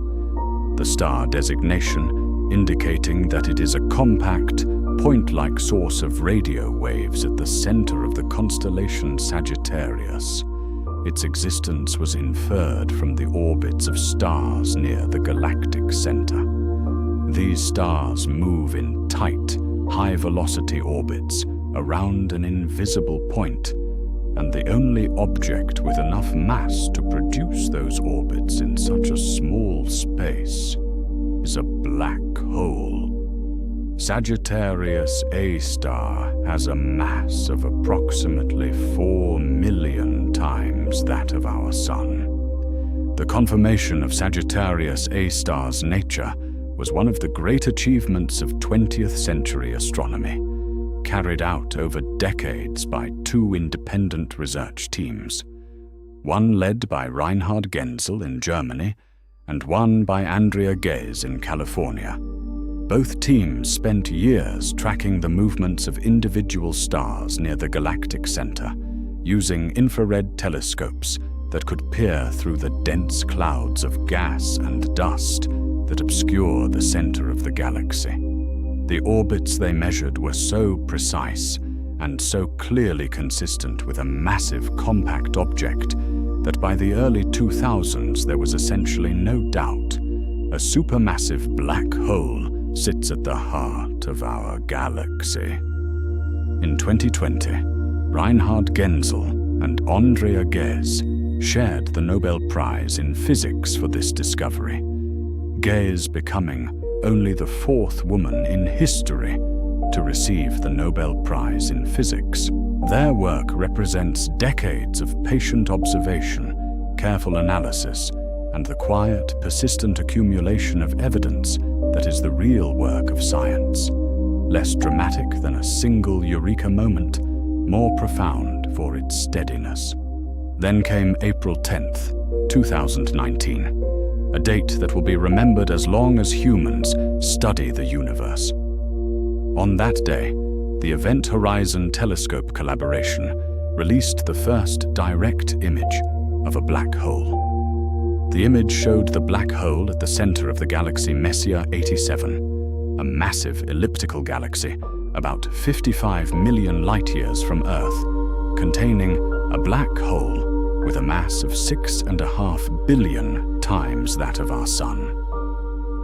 the star designation indicating that it is a compact, point-like source of radio waves at the center of the constellation Sagittarius. Its existence was inferred from the orbits of stars near the galactic center. These stars move in tight, high-velocity orbits around an invisible point, and the only object with enough mass to produce those orbits in such a small space is a black hole. Sagittarius A star has a mass of approximately 4 million times that of our Sun. The confirmation of Sagittarius A star's nature was one of the great achievements of 20th century astronomy, carried out over decades by two independent research teams, one led by Reinhard Genzel in Germany and one by Andrea Ghez in California. Both teams spent years tracking the movements of individual stars near the galactic center, using infrared telescopes that could peer through the dense clouds of gas and dust that obscure the center of the galaxy. The orbits they measured were so precise and so clearly consistent with a massive compact object that by the early 2000s there was essentially no doubt a supermassive black hole sits at the heart of our galaxy. In 2020, Reinhard Genzel and Andrea Ghez shared the Nobel Prize in Physics for this discovery, Ghez becoming only the fourth woman in history to receive the Nobel Prize in Physics. Their work represents decades of patient observation, careful analysis, and the quiet, persistent accumulation of evidence that is the real work of science. Less dramatic than a single eureka moment, more profound for its steadiness. Then came April 10th, 2019, a date that will be remembered as long as humans study the universe. On that day, the Event Horizon Telescope collaboration released the first direct image of a black hole. The image showed the black hole at the center of the galaxy Messier 87, a massive elliptical galaxy about 55 million light-years from Earth, containing a black hole with a mass of 6.5 billion times that of our Sun.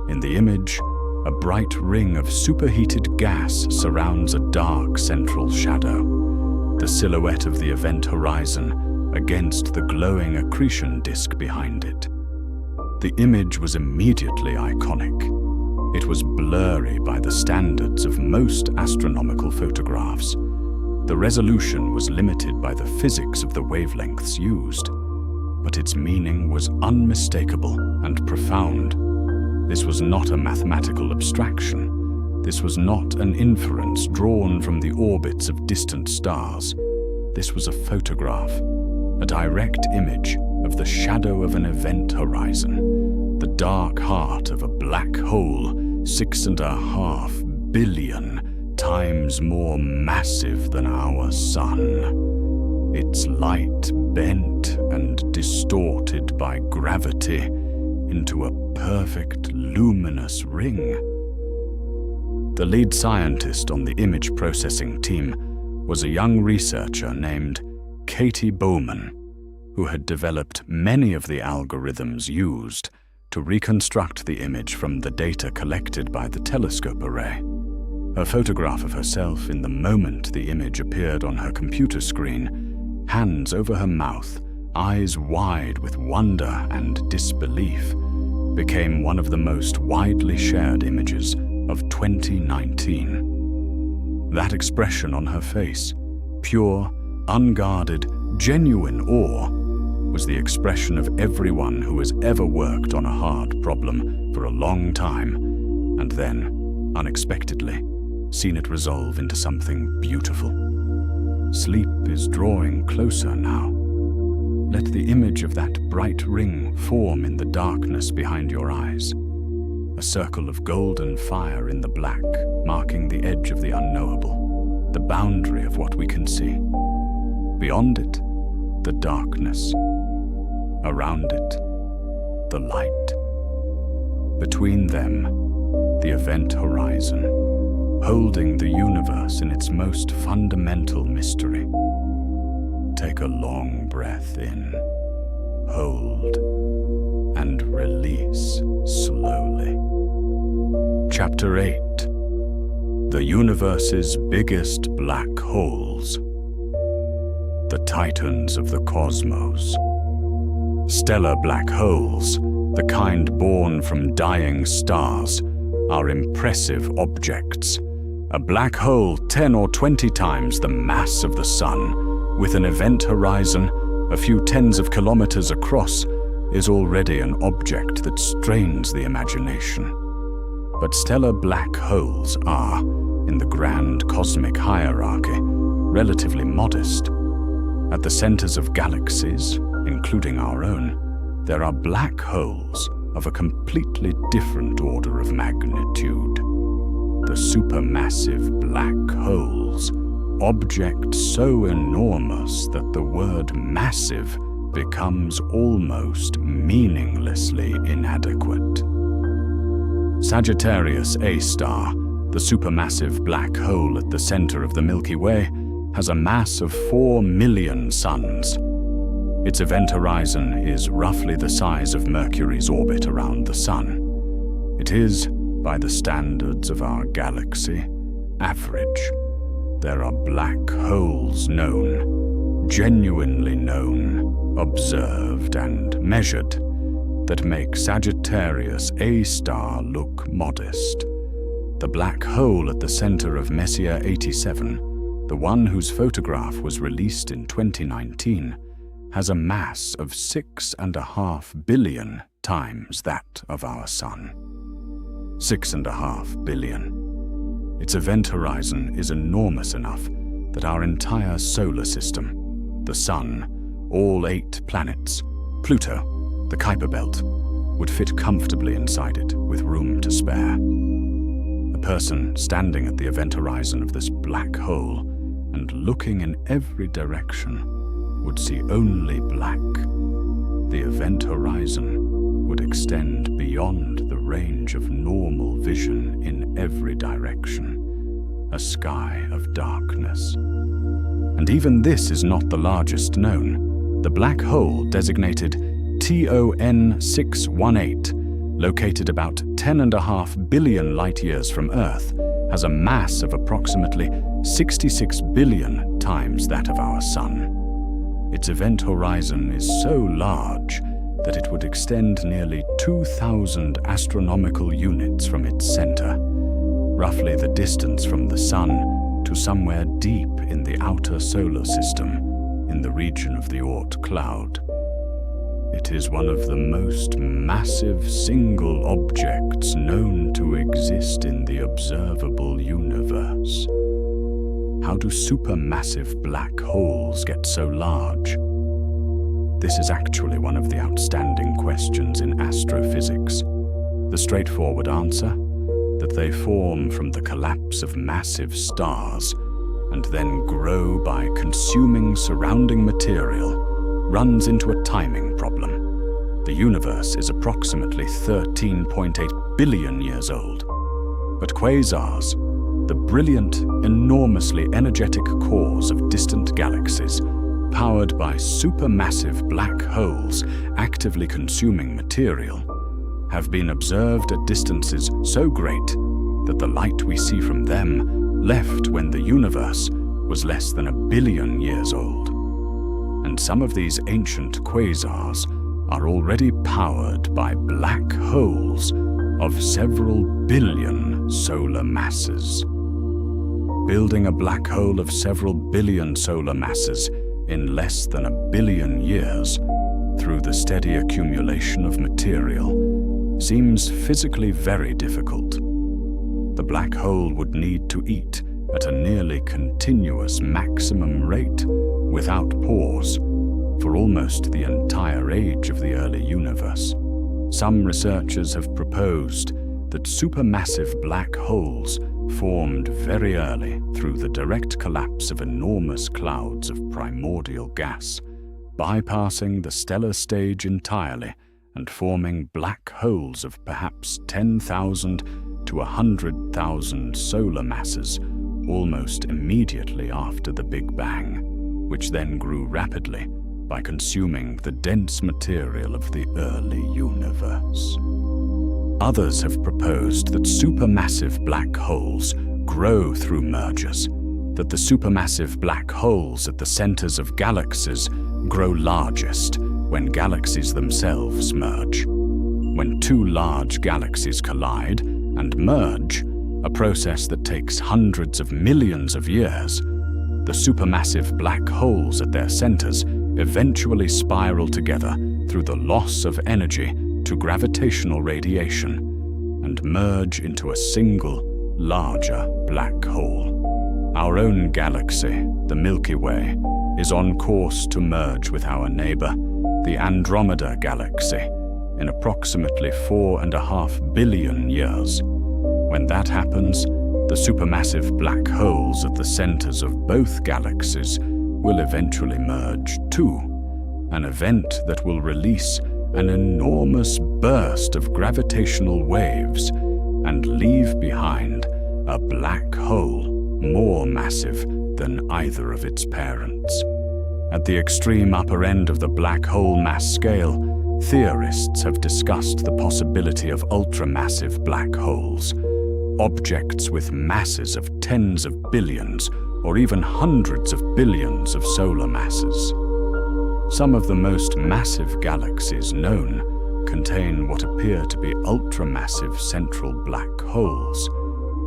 In the image, a bright ring of superheated gas surrounds a dark central shadow, the silhouette of the event horizon against the glowing accretion disk behind it. The image was immediately iconic. It was blurry by the standards of most astronomical photographs. The resolution was limited by the physics of the wavelengths used, but its meaning was unmistakable and profound. This was not a mathematical abstraction. This was not an inference drawn from the orbits of distant stars. This was a photograph, a direct image of the shadow of an event horizon, the dark heart of a black hole 6.5 billion times more massive than our Sun. Its light bent and distorted by gravity into a perfect luminous ring. The lead scientist on the image processing team was a young researcher named Katie Bowman, who had developed many of the algorithms used to reconstruct the image from the data collected by the telescope array. Her photograph of herself in the moment the image appeared on her computer screen, hands over her mouth, eyes wide with wonder and disbelief, became one of the most widely shared images of 2019. That expression on her face, pure, unguarded, genuine awe, was the expression of everyone who has ever worked on a hard problem for a long time and then, unexpectedly, seen it resolve into something beautiful. Sleep is drawing closer now. Let the image of that bright ring form in the darkness behind your eyes. a circle of golden fire in the black, marking the edge of the unknowable, the boundary of what we can see. Beyond it, the darkness. Around it, the light. Between them, the event horizon, holding the universe in its most fundamental mystery. Take a long breath in, hold, and release slowly. Chapter 8. The universe's biggest black holes. The titans of the cosmos. Stellar black holes, the kind born from dying stars, are impressive objects. A black hole 10 or 20 times the mass of the Sun, with an event horizon a few tens of kilometers across, is already an object that strains the imagination. But stellar black holes are, in the grand cosmic hierarchy, relatively modest. At the centers of galaxies, including our own, there are black holes of a completely different order of magnitude. The supermassive black holes, objects so enormous that the word massive becomes almost meaninglessly inadequate. Sagittarius A star, the supermassive black hole at the center of the Milky Way, has a mass of 4 million suns. Its event horizon is roughly the size of Mercury's orbit around the Sun. It is, by the standards of our galaxy, average. There are black holes known, genuinely known, observed and measured, that make Sagittarius A star look modest. The black hole at the center of Messier 87, the one whose photograph was released in 2019, has a mass of 6.5 billion times that of our Sun. 6.5 billion. Its event horizon is enormous enough that our entire solar system, the Sun, all 8 planets, Pluto, the Kuiper Belt, would fit comfortably inside it with room to spare. A person standing at the event horizon of this black hole and looking in every direction would see only black. The event horizon would extend beyond the range of normal vision in every direction, a sky of darkness. And even this is not the largest known. The black hole designated TON 618, located about 10.5 billion light-years from Earth, has a mass of approximately 66 billion times that of our Sun. Its event horizon is so large that it would extend nearly 2,000 astronomical units from its center, roughly the distance from the Sun to somewhere deep in the outer solar system, in the region of the Oort cloud. It is one of the most massive single objects known to exist in the observable universe. How do supermassive black holes get so large? This is actually one of the outstanding questions in astrophysics. The straightforward answer? That they form from the collapse of massive stars and then grow by consuming surrounding material, runs into a timing problem. The universe is approximately 13.8 billion years old. But quasars, the brilliant, enormously energetic cores of distant galaxies, powered by supermassive black holes actively consuming material, have been observed at distances so great that the light we see from them left when the universe was less than 1 billion years old. And some of these ancient quasars are already powered by black holes of several billion solar masses. Building a black hole of several billion solar masses in less than 1 billion years through the steady accumulation of material seems physically very difficult. The black hole would need to eat at a nearly continuous maximum rate without pause for almost the entire age of the early universe. Some researchers have proposed that supermassive black holes formed very early through the direct collapse of enormous clouds of primordial gas, bypassing the stellar stage entirely and forming black holes of perhaps 10,000 to 100,000 solar masses almost immediately after the Big Bang, which then grew rapidly by consuming the dense material of the early universe. Others have proposed that supermassive black holes grow through mergers, that the supermassive black holes at the centers of galaxies grow largest when galaxies themselves merge. When two large galaxies collide and merge, a process that takes hundreds of millions of years, the supermassive black holes at their centers eventually spiral together through the loss of energy to gravitational radiation and merge into a single, larger black hole. Our own galaxy, the Milky Way, is on course to merge with our neighbor, the Andromeda Galaxy, in approximately 4.5 billion years. When that happens, the supermassive black holes at the centers of both galaxies will eventually merge too, an event that will release an enormous burst of gravitational waves and leave behind a black hole more massive than either of its parents. At the extreme upper end of the black hole mass scale, theorists have discussed the possibility of ultramassive black holes, objects with masses of tens of billions or even hundreds of billions of solar masses. Some of the most massive galaxies known contain what appear to be ultramassive central black holes,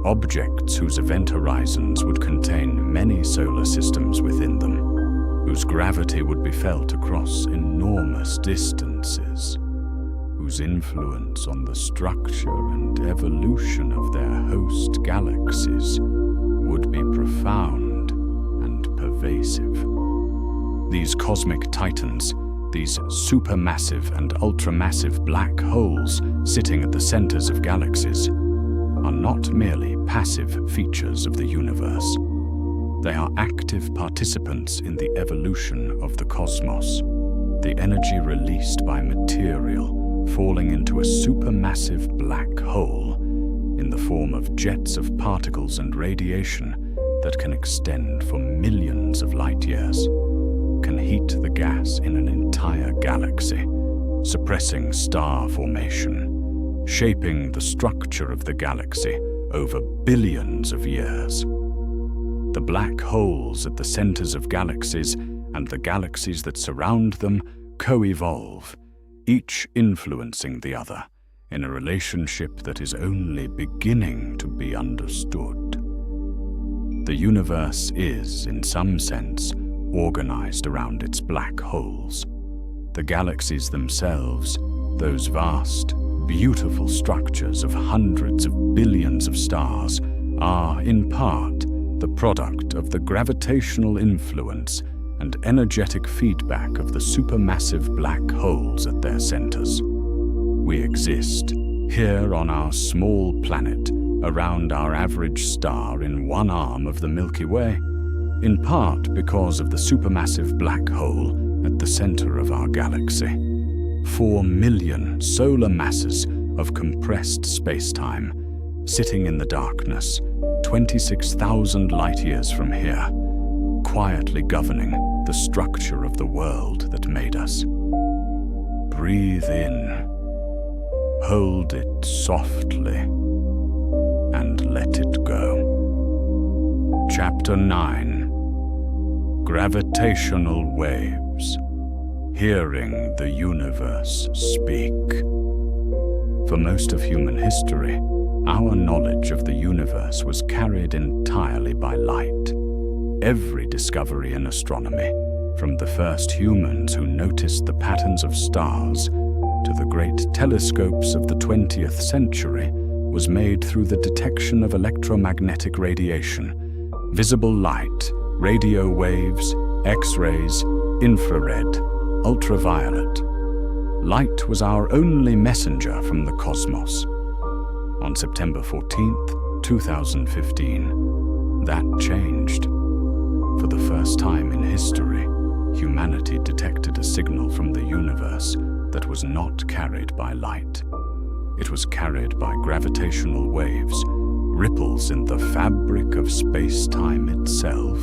objects whose event horizons would contain many solar systems within them, whose gravity would be felt across enormous distances, whose influence on the structure and evolution of their host galaxies would be profound and pervasive. These cosmic titans, these supermassive and ultramassive black holes sitting at the centers of galaxies, are not merely passive features of the universe. They are active participants in the evolution of the cosmos, the energy released by material falling into a supermassive black hole in the form of jets of particles and radiation that can extend for millions of light years, can heat the gas in an entire galaxy, suppressing star formation, shaping the structure of the galaxy over billions of years. The black holes at the centers of galaxies and the galaxies that surround them co-evolve, each influencing the other in a relationship that is only beginning to be understood. The universe is, in some sense, organized around its black holes. The galaxies themselves, those vast, beautiful structures of hundreds of billions of stars, are, in part, the product of the gravitational influence and energetic feedback of the supermassive black holes at their centers. We exist, here on our small planet, around our average star in one arm of the Milky Way, in part because of the supermassive black hole at the center of our galaxy. 4 million solar masses of compressed spacetime, sitting in the darkness, 26,000 light-years from here, quietly governing the structure of the world that made us. Breathe in, hold it softly, and let it go. Chapter 9. Gravitational Waves. Hearing the universe speak. For most of human history, our knowledge of the universe was carried entirely by light. Every discovery in astronomy, from the first humans who noticed the patterns of stars to the great telescopes of the 20th century, was made through the detection of electromagnetic radiation, visible light, radio waves, X-rays, infrared, ultraviolet. Light was our only messenger from the cosmos. on September 14th, 2015, that changed. For the first time in history, humanity detected a signal from the universe that was not carried by light. It was carried by gravitational waves, ripples in the fabric of space-time itself,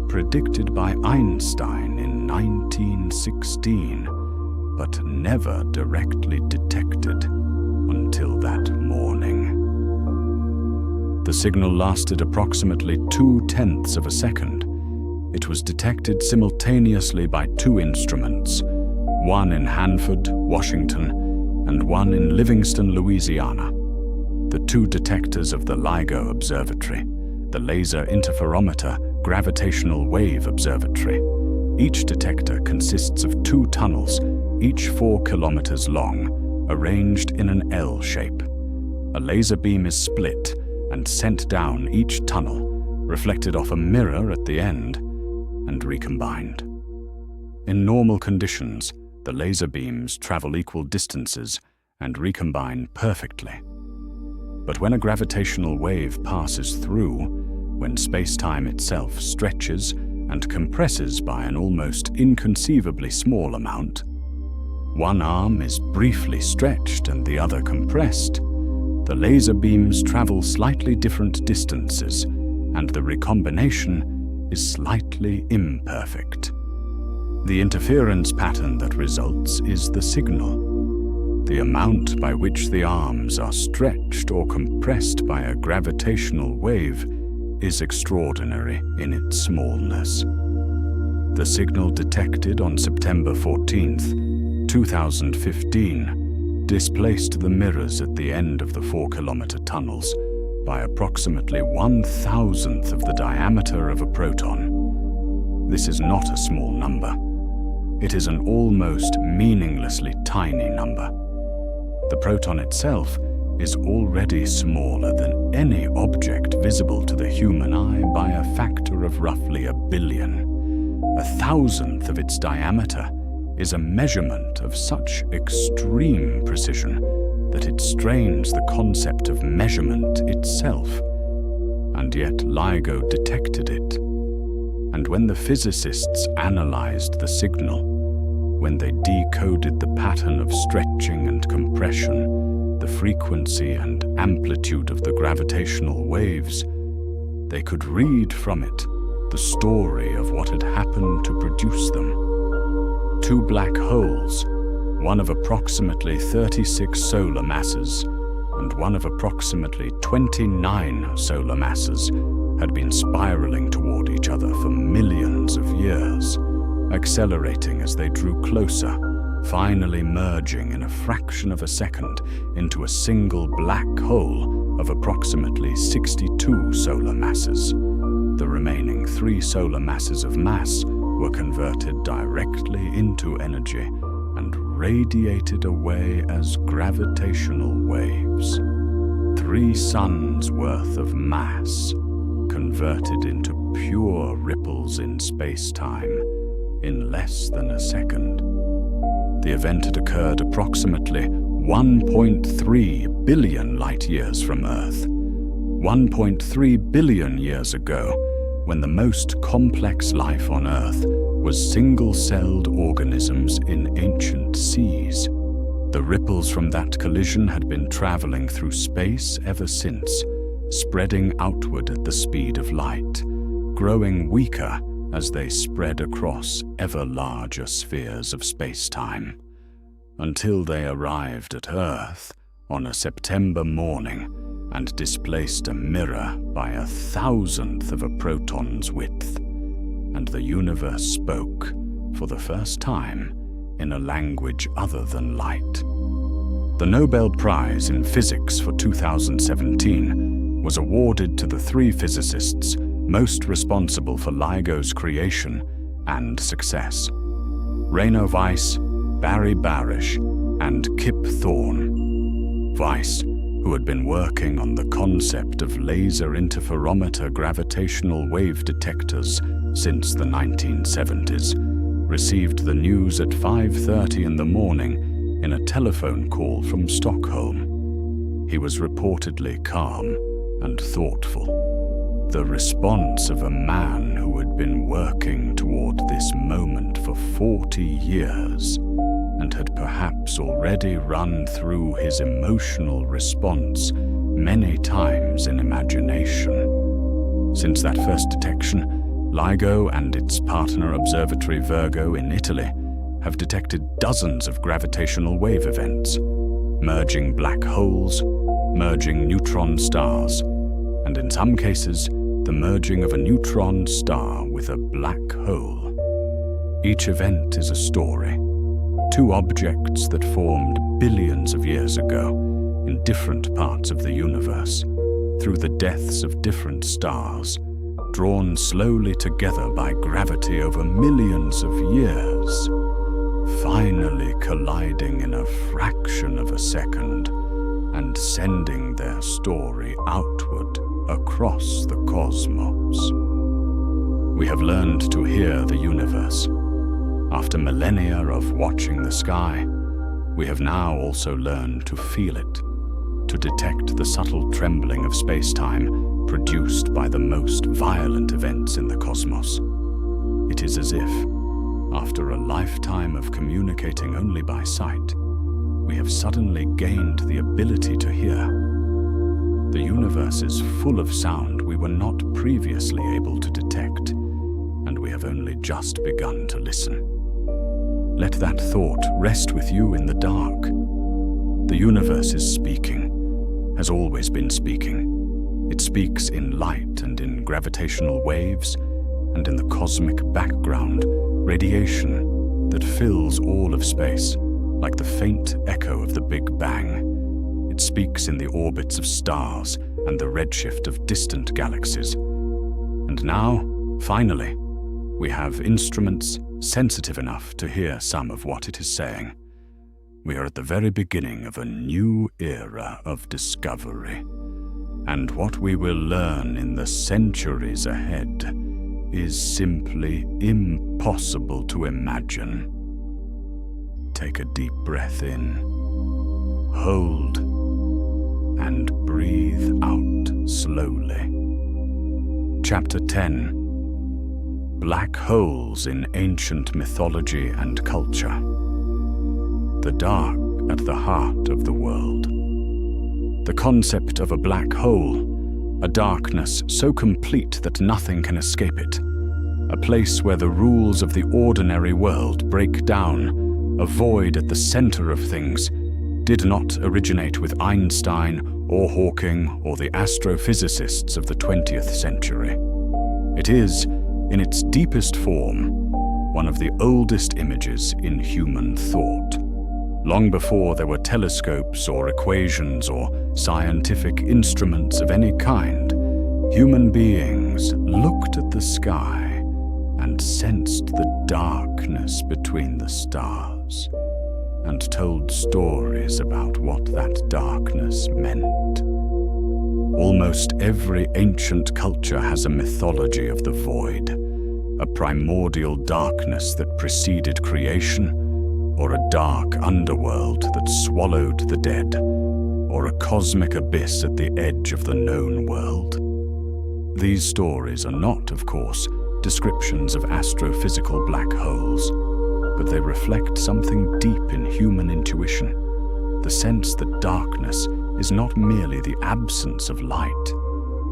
predicted by Einstein in 1916, but never directly detected until that morning. The signal lasted approximately 0.2 of a second. It was detected simultaneously by two instruments, one in Hanford, Washington, and one in Livingston, Louisiana. The two detectors of the LIGO Observatory, the Laser Interferometer Gravitational Wave Observatory. Each detector consists of two tunnels, each 4 kilometers long, arranged in an L shape. A laser beam is split and sent down each tunnel, reflected off a mirror at the end, and recombined. In normal conditions, the laser beams travel equal distances and recombine perfectly. But when a gravitational wave passes through, when space-time itself stretches and compresses by an almost inconceivably small amount, one arm is briefly stretched and the other compressed, the laser beams travel slightly different distances, and the recombination is slightly imperfect. The interference pattern that results is the signal. The amount by which the arms are stretched or compressed by a gravitational wave is extraordinary in its smallness. The signal detected on September 14th, 2015, displaced the mirrors at the end of the 4-kilometer tunnels by approximately 1,000th of the diameter of a proton. This is not a small number. It is an almost meaninglessly tiny number. The proton itself is already smaller than any object visible to the human eye by a factor of roughly 1 billion. 1,000th of its diameter is a measurement of such extreme precision that it strains the concept of measurement itself. And yet LIGO detected it. And when the physicists analyzed the signal, when they decoded the pattern of stretching and compression, the frequency and amplitude of the gravitational waves, they could read from it the story of what had happened to produce them. Two black holes, one of approximately 36 solar masses and one of approximately 29 solar masses, had been spiraling toward each other for millions of years, accelerating as they drew closer, finally merging in a fraction of a second into a single black hole of approximately 62 solar masses. The remaining 3 solar masses of mass were converted directly into energy and radiated away as gravitational waves. 3 suns worth of mass converted into pure ripples in space-time in less than a second. The event had occurred approximately 1.3 billion light-years from Earth, 1.3 billion years ago, when the most complex life on Earth was single-celled organisms in ancient seas. The ripples from that collision had been traveling through space ever since, spreading outward at the speed of light, growing weaker as they spread across ever larger spheres of space-time, until they arrived at Earth on a September morning and displaced a mirror by 1,000th of a proton's width, and the universe spoke, for the first time, in a language other than light. The Nobel Prize in Physics for 2017 was awarded to the 3 physicists most responsible for LIGO's creation and success: Rainer Weiss, Barry Barish, and Kip Thorne. Weiss, who had been working on the concept of laser interferometer gravitational wave detectors since the 1970s, received the news at 5:30 in the morning in a telephone call from Stockholm. He was reportedly calm and thoughtful, the response of a man who had been working toward this moment for 40 years and had perhaps already run through his emotional response many times in imagination. Since that first detection, LIGO and its partner observatory Virgo in Italy have detected dozens of gravitational wave events, merging black holes, merging neutron stars, and in some cases, the merging of a neutron star with a black hole. Each event is a story. Two objects that formed billions of years ago in different parts of the universe, through the deaths of different stars, drawn slowly together by gravity over millions of years, finally colliding in a fraction of a second and sending their story outward across the cosmos. We have learned to hear the universe. After millennia of watching the sky, we have now also learned to feel it, to detect the subtle trembling of space-time produced by the most violent events in the cosmos. It is as if, after a lifetime of communicating only by sight, we have suddenly gained the ability to hear. The universe is full of sound we were not previously able to detect, and we have only just begun to listen. Let that thought rest with you in the dark. The universe is speaking, has always been speaking. It speaks in light and in gravitational waves, and in the cosmic background, radiation that fills all of space, like the faint echo of the Big Bang. It speaks in the orbits of stars and the redshift of distant galaxies. And now, finally, we have instruments sensitive enough to hear some of what it is saying. We are at the very beginning of a new era of discovery, and what we will learn in the centuries ahead is simply impossible to imagine. Take a deep breath in, hold, and breathe out slowly. Chapter 10. Black holes in ancient mythology and culture. The dark at the heart of the world. The concept of a black hole, a darkness so complete that nothing can escape it, a place where the rules of the ordinary world break down, a void at the center of things, did not originate with Einstein or Hawking or the astrophysicists of the 20th century. It is, in its deepest form, one of the oldest images in human thought. Long before there were telescopes or equations or scientific instruments of any kind, human beings looked at the sky and sensed the darkness between the stars, and told stories about what that darkness meant. Almost every ancient culture has a mythology of the void, a primordial darkness that preceded creation, or a dark underworld that swallowed the dead, or a cosmic abyss at the edge of the known world. These stories are not, of course, descriptions of astrophysical black holes, but they reflect something deep in human intuition, the sense that darkness is not merely the absence of light,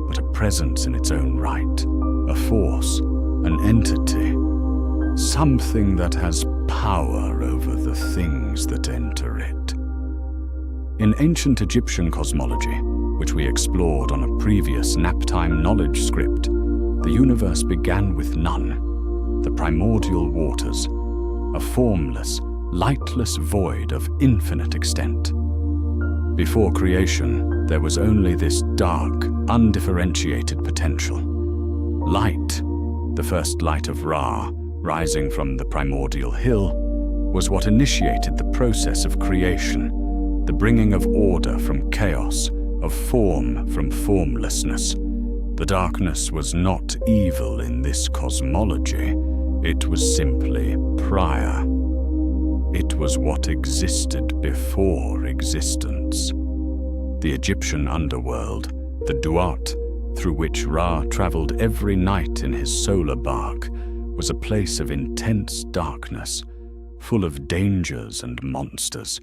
but a presence in its own right, a force, an entity, something that has power over the things that enter it. In ancient Egyptian cosmology, which we explored on a previous Naptime knowledge script, the universe began with none, the primordial waters, a formless, lightless void of infinite extent. Before creation, there was only this dark, undifferentiated potential. Light, the first light of Ra, rising from the primordial hill, was what initiated the process of creation, the bringing of order from chaos, of form from formlessness. The darkness was not evil in this cosmology, it was simply prior. It was what existed before existence. The Egyptian underworld, the Duat, through which Ra traveled every night in his solar bark, was a place of intense darkness, full of dangers and monsters,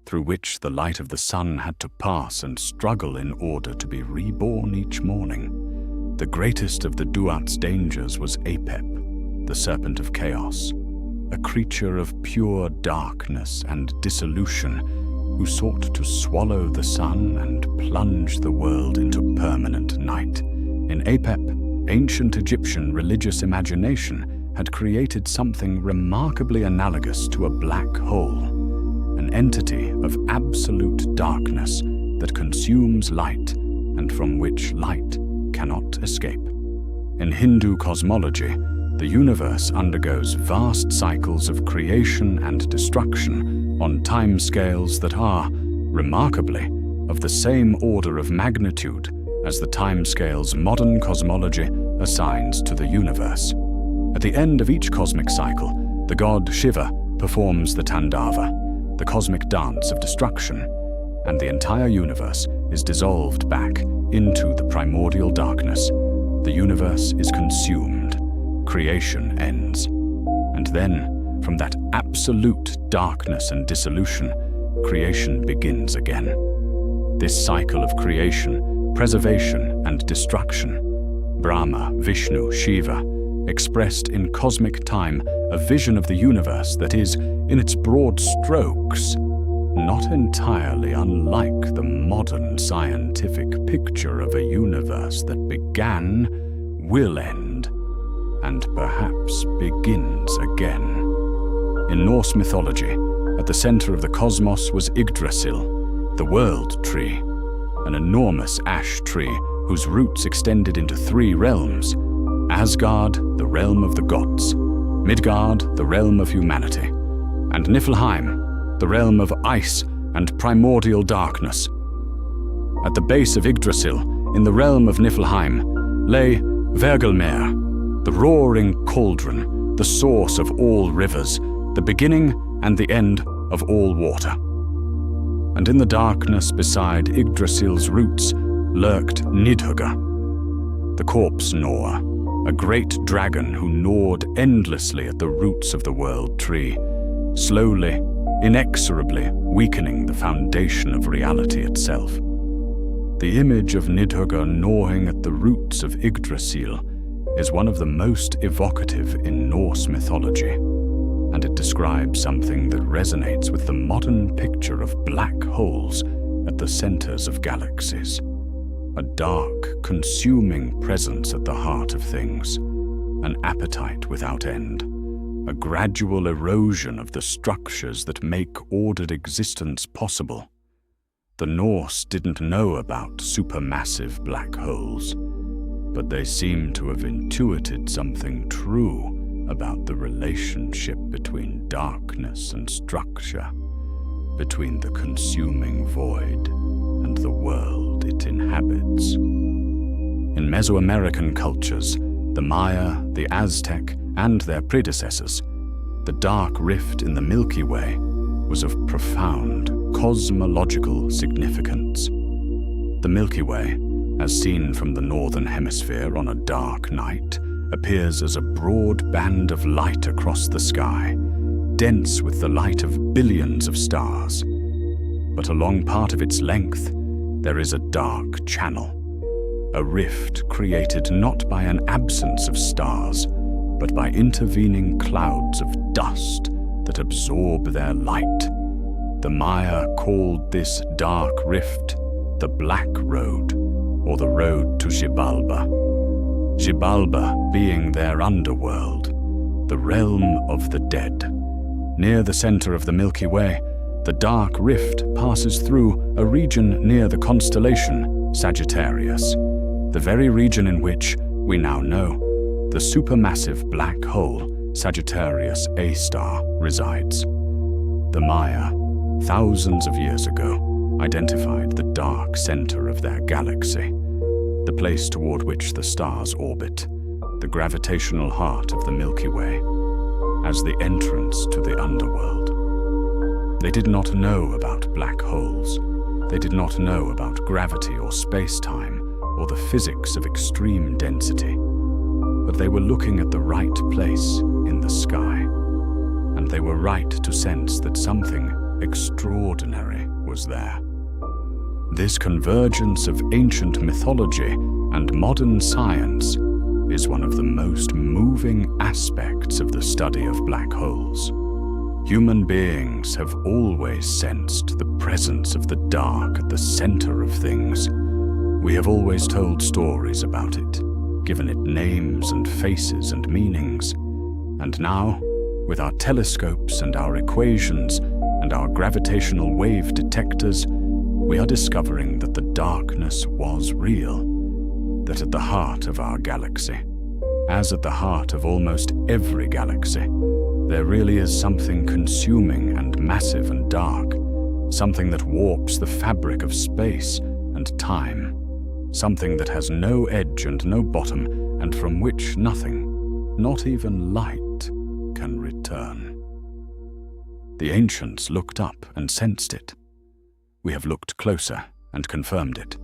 through which the light of the sun had to pass and struggle in order to be reborn each morning. The greatest of the Duat's dangers was Apep, the serpent of chaos, a creature of pure darkness and dissolution who sought to swallow the sun and plunge the world into permanent night. In Apep, ancient Egyptian religious imagination had created something remarkably analogous to a black hole, an entity of absolute darkness that consumes light and from which light cannot escape. In Hindu cosmology, the universe undergoes vast cycles of creation and destruction on timescales that are, remarkably, of the same order of magnitude as the timescales modern cosmology assigns to the universe. At the end of each cosmic cycle, the god Shiva performs the Tandava, the cosmic dance of destruction, and the entire universe is dissolved back into the primordial darkness. The universe is consumed. Creation ends. And then, from that absolute darkness and dissolution, creation begins again. This cycle of creation, preservation, and destruction, Brahma, Vishnu, Shiva, expressed in cosmic time a vision of the universe that is, in its broad strokes, not entirely unlike the modern scientific picture of a universe that began, will end, and perhaps begins again. In Norse mythology, at the center of the cosmos was Yggdrasil, the world tree, an enormous ash tree whose roots extended into three realms: Asgard, the realm of the gods, Midgard, the realm of humanity, and Niflheim, the realm of ice and primordial darkness. At the base of Yggdrasil, in the realm of Niflheim, lay Vergelmer, the roaring cauldron, the source of all rivers, the beginning and the end of all water. And in the darkness beside Yggdrasil's roots lurked Nidhugga, the corpse gnawer, a great dragon who gnawed endlessly at the roots of the world tree, slowly, inexorably weakening the foundation of reality itself. The image of Nidhugga gnawing at the roots of Yggdrasil is one of the most evocative in Norse mythology, and it describes something that resonates with the modern picture of black holes at the centers of galaxies. A dark, consuming presence at the heart of things, an appetite without end, a gradual erosion of the structures that make ordered existence possible. The Norse didn't know about supermassive black holes, but they seem to have intuited something true about the relationship between darkness and structure, between the consuming void and the world it inhabits. In Mesoamerican cultures, the Maya, the Aztec, and their predecessors, the dark rift in the Milky Way was of profound cosmological significance. The Milky Way, as seen from the northern hemisphere on a dark night, appears as a broad band of light across the sky, dense with the light of billions of stars. But along part of its length, there is a dark channel, a rift created not by an absence of stars, but by intervening clouds of dust that absorb their light. The Maya called this dark rift the Black Road, or the road to Xibalba. Xibalba being their underworld, the realm of the dead. Near the center of the Milky Way, the dark rift passes through a region near the constellation Sagittarius, the very region in which, we now know, the supermassive black hole Sagittarius A star resides. The Maya, thousands of years ago, identified the dark center of their galaxy, the place toward which the stars orbit, the gravitational heart of the Milky Way, as the entrance to the underworld. They did not know about black holes, They did not know about gravity or spacetime or the physics of extreme density, but they were looking at the right place in the sky, and they were right to sense that something extraordinary was there. This convergence of ancient mythology and modern science is one of the most moving aspects of the study of black holes. Human beings have always sensed the presence of the dark at the center of things. We have always told stories about it, given it names and faces and meanings. And now, with our telescopes and our equations and our gravitational wave detectors, we are discovering that the darkness was real, that at the heart of our galaxy, as at the heart of almost every galaxy, there really is something consuming and massive and dark, something that warps the fabric of space and time, something that has no edge and no bottom, and from which nothing, not even light, can return. The ancients looked up and sensed it. We have looked closer and confirmed it.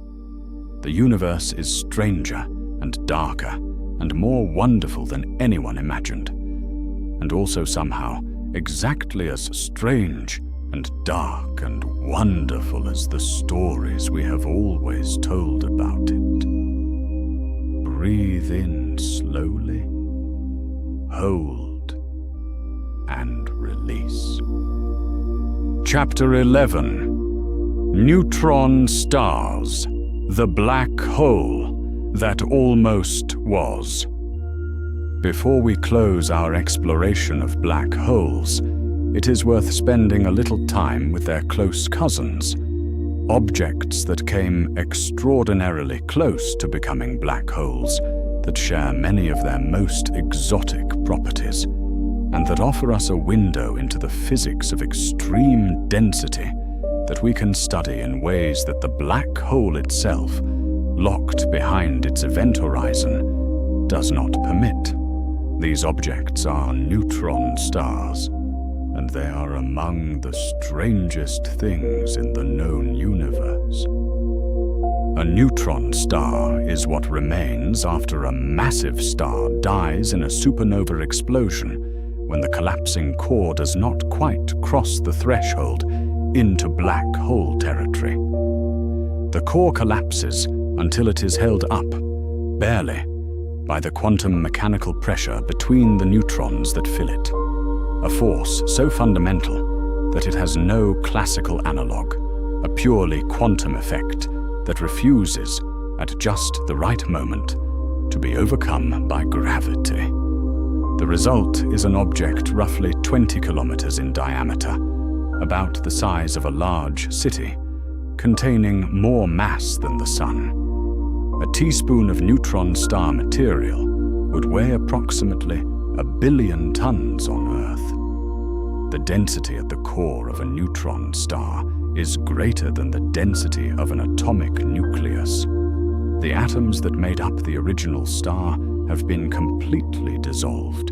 The universe is stranger and darker and more wonderful than anyone imagined, and also somehow exactly as strange and dark and wonderful as the stories we have always told about it. Breathe in slowly, hold, and release. Chapter 11: Neutron Stars, the black hole that almost was. Before we close our exploration of black holes, it is worth spending a little time with their close cousins, objects that came extraordinarily close to becoming black holes, that share many of their most exotic properties, and that offer us a window into the physics of extreme density that we can study in ways that the black hole itself, locked behind its event horizon, does not permit. These objects are neutron stars, and they are among the strangest things in the known universe. A neutron star is what remains after a massive star dies in a supernova explosion when the collapsing core does not quite cross the threshold into black hole territory. The core collapses until it is held up, barely, by the quantum mechanical pressure between the neutrons that fill it, a force so fundamental that it has no classical analog, a purely quantum effect that refuses, at just the right moment, to be overcome by gravity. The result is an object roughly 20 kilometers in diameter, about the size of a large city, containing more mass than the Sun. A teaspoon of neutron star material would weigh approximately 1 billion tons on Earth. The density at the core of a neutron star is greater than the density of an atomic nucleus. The atoms that made up the original star have been completely dissolved.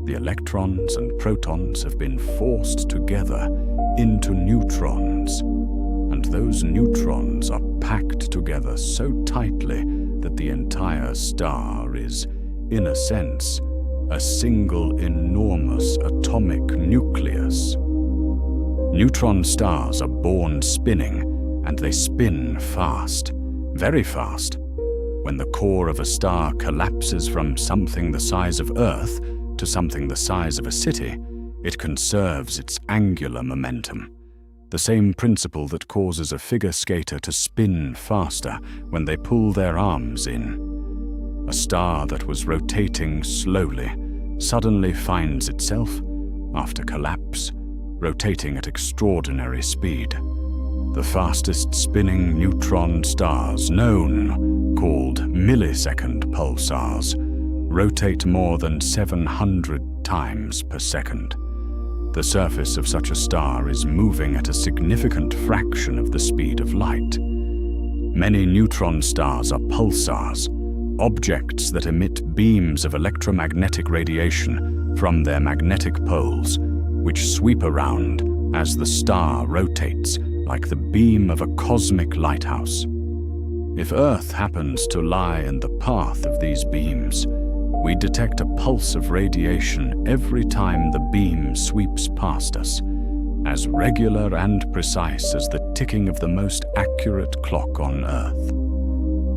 The electrons and protons have been forced together into neutrons, and those neutrons are packed together so tightly that the entire star is, in a sense, a single enormous atomic nucleus. Neutron stars are born spinning, and they spin fast, very fast. When the core of a star collapses from something the size of Earth to something the size of a city, it conserves its angular momentum, the same principle that causes a figure skater to spin faster when they pull their arms in. A star that was rotating slowly suddenly finds itself, after collapse, rotating at extraordinary speed. The fastest spinning neutron stars known, called millisecond pulsars, rotate more than 700 times per second. The surface of such a star is moving at a significant fraction of the speed of light. Many neutron stars are pulsars, objects that emit beams of electromagnetic radiation from their magnetic poles, which sweep around as the star rotates like the beam of a cosmic lighthouse. If Earth happens to lie in the path of these beams, we detect a pulse of radiation every time the beam sweeps past us, as regular and precise as the ticking of the most accurate clock on Earth.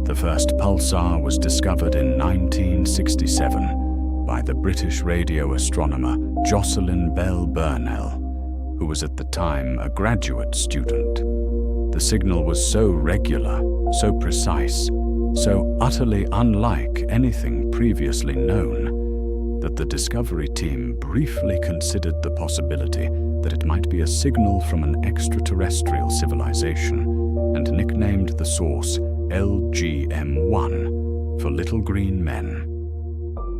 The first pulsar was discovered in 1967 by the British radio astronomer Jocelyn Bell Burnell, who was at the time a graduate student. The signal was so regular, so precise, so utterly unlike anything previously known, that the discovery team briefly considered the possibility that it might be a signal from an extraterrestrial civilization and nicknamed the source LGM-1 for Little Green Men.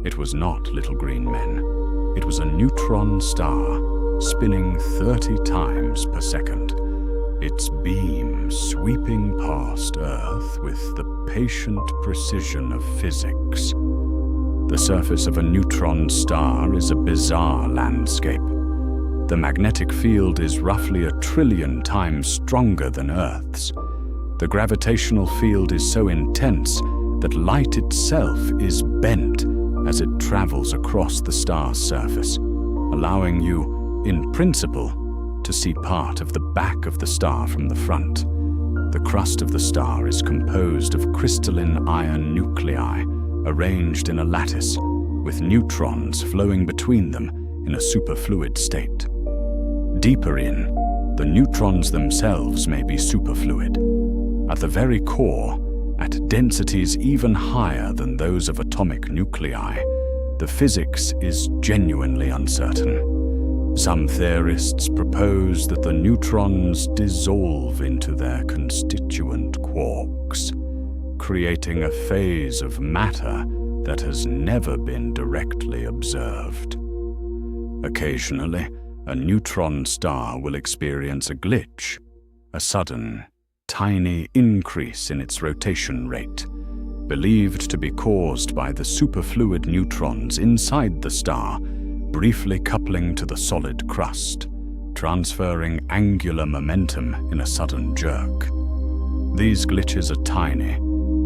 It was not Little Green Men. It was a neutron star spinning 30 times per second, its beam sweeping past Earth with the patient precision of physics. The surface of a neutron star is a bizarre landscape. The magnetic field is roughly 1 trillion times stronger than Earth's. The gravitational field is so intense that light itself is bent as it travels across the star's surface, allowing you, in principle, to see part of the back of the star from the front. The crust of the star is composed of crystalline iron nuclei arranged in a lattice, with neutrons flowing between them in a superfluid state. Deeper in, the neutrons themselves may be superfluid. At the very core, at densities even higher than those of atomic nuclei, the physics is genuinely uncertain. Some theorists propose that the neutrons dissolve into their constituent quarks, creating a phase of matter that has never been directly observed. Occasionally, a neutron star will experience a glitch, a sudden, tiny increase in its rotation rate, believed to be caused by the superfluid neutrons inside the star briefly coupling to the solid crust, transferring angular momentum in a sudden jerk. These glitches are tiny,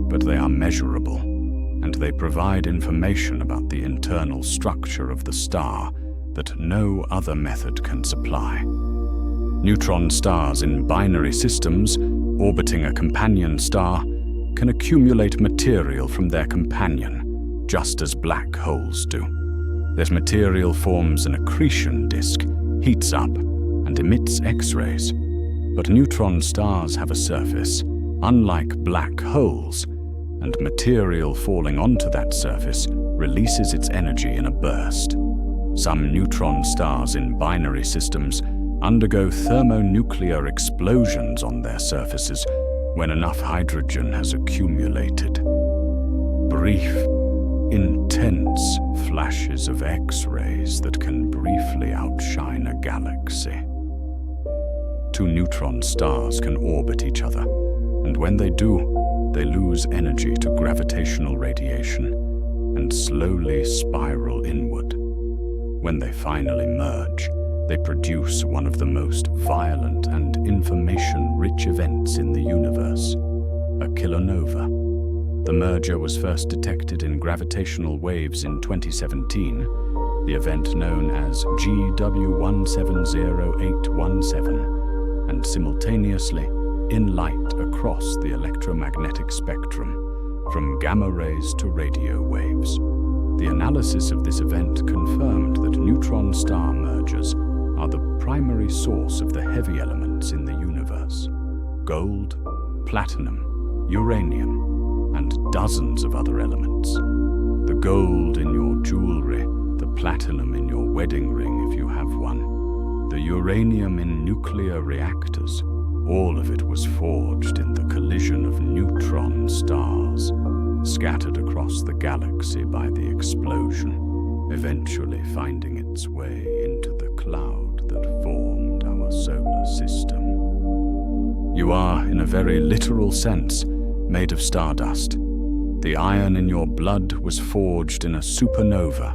but they are measurable, and they provide information about the internal structure of the star that no other method can supply. Neutron stars in binary systems orbiting a companion star can accumulate material from their companion, just as black holes do. This material forms an accretion disk, heats up, and emits X-rays. But neutron stars have a surface, unlike black holes, and material falling onto that surface releases its energy in a burst. Some neutron stars in binary systems undergo thermonuclear explosions on their surfaces when enough hydrogen has accumulated. Brief, intense flashes of X-rays that can briefly outshine a galaxy. Two neutron stars can orbit each other, and when they do, they lose energy to gravitational radiation and slowly spiral inward. When they finally merge, they produce one of the most violent and information-rich events in the universe, a kilonova. The merger was first detected in gravitational waves in 2017, the event known as GW170817, and simultaneously in light across the electromagnetic spectrum, from gamma rays to radio waves. The analysis of this event confirmed that neutron star mergers are the primary source of the heavy elements in the universe: gold, platinum, uranium, and dozens of other elements. The gold in your jewelry, the platinum in your wedding ring if you have one, the uranium in nuclear reactors, all of it was forged in the collision of neutron stars, scattered across the galaxy by the explosion, eventually finding its way into the cloud that formed our solar system. You are, in a very literal sense, made of stardust. The iron in your blood was forged in a supernova.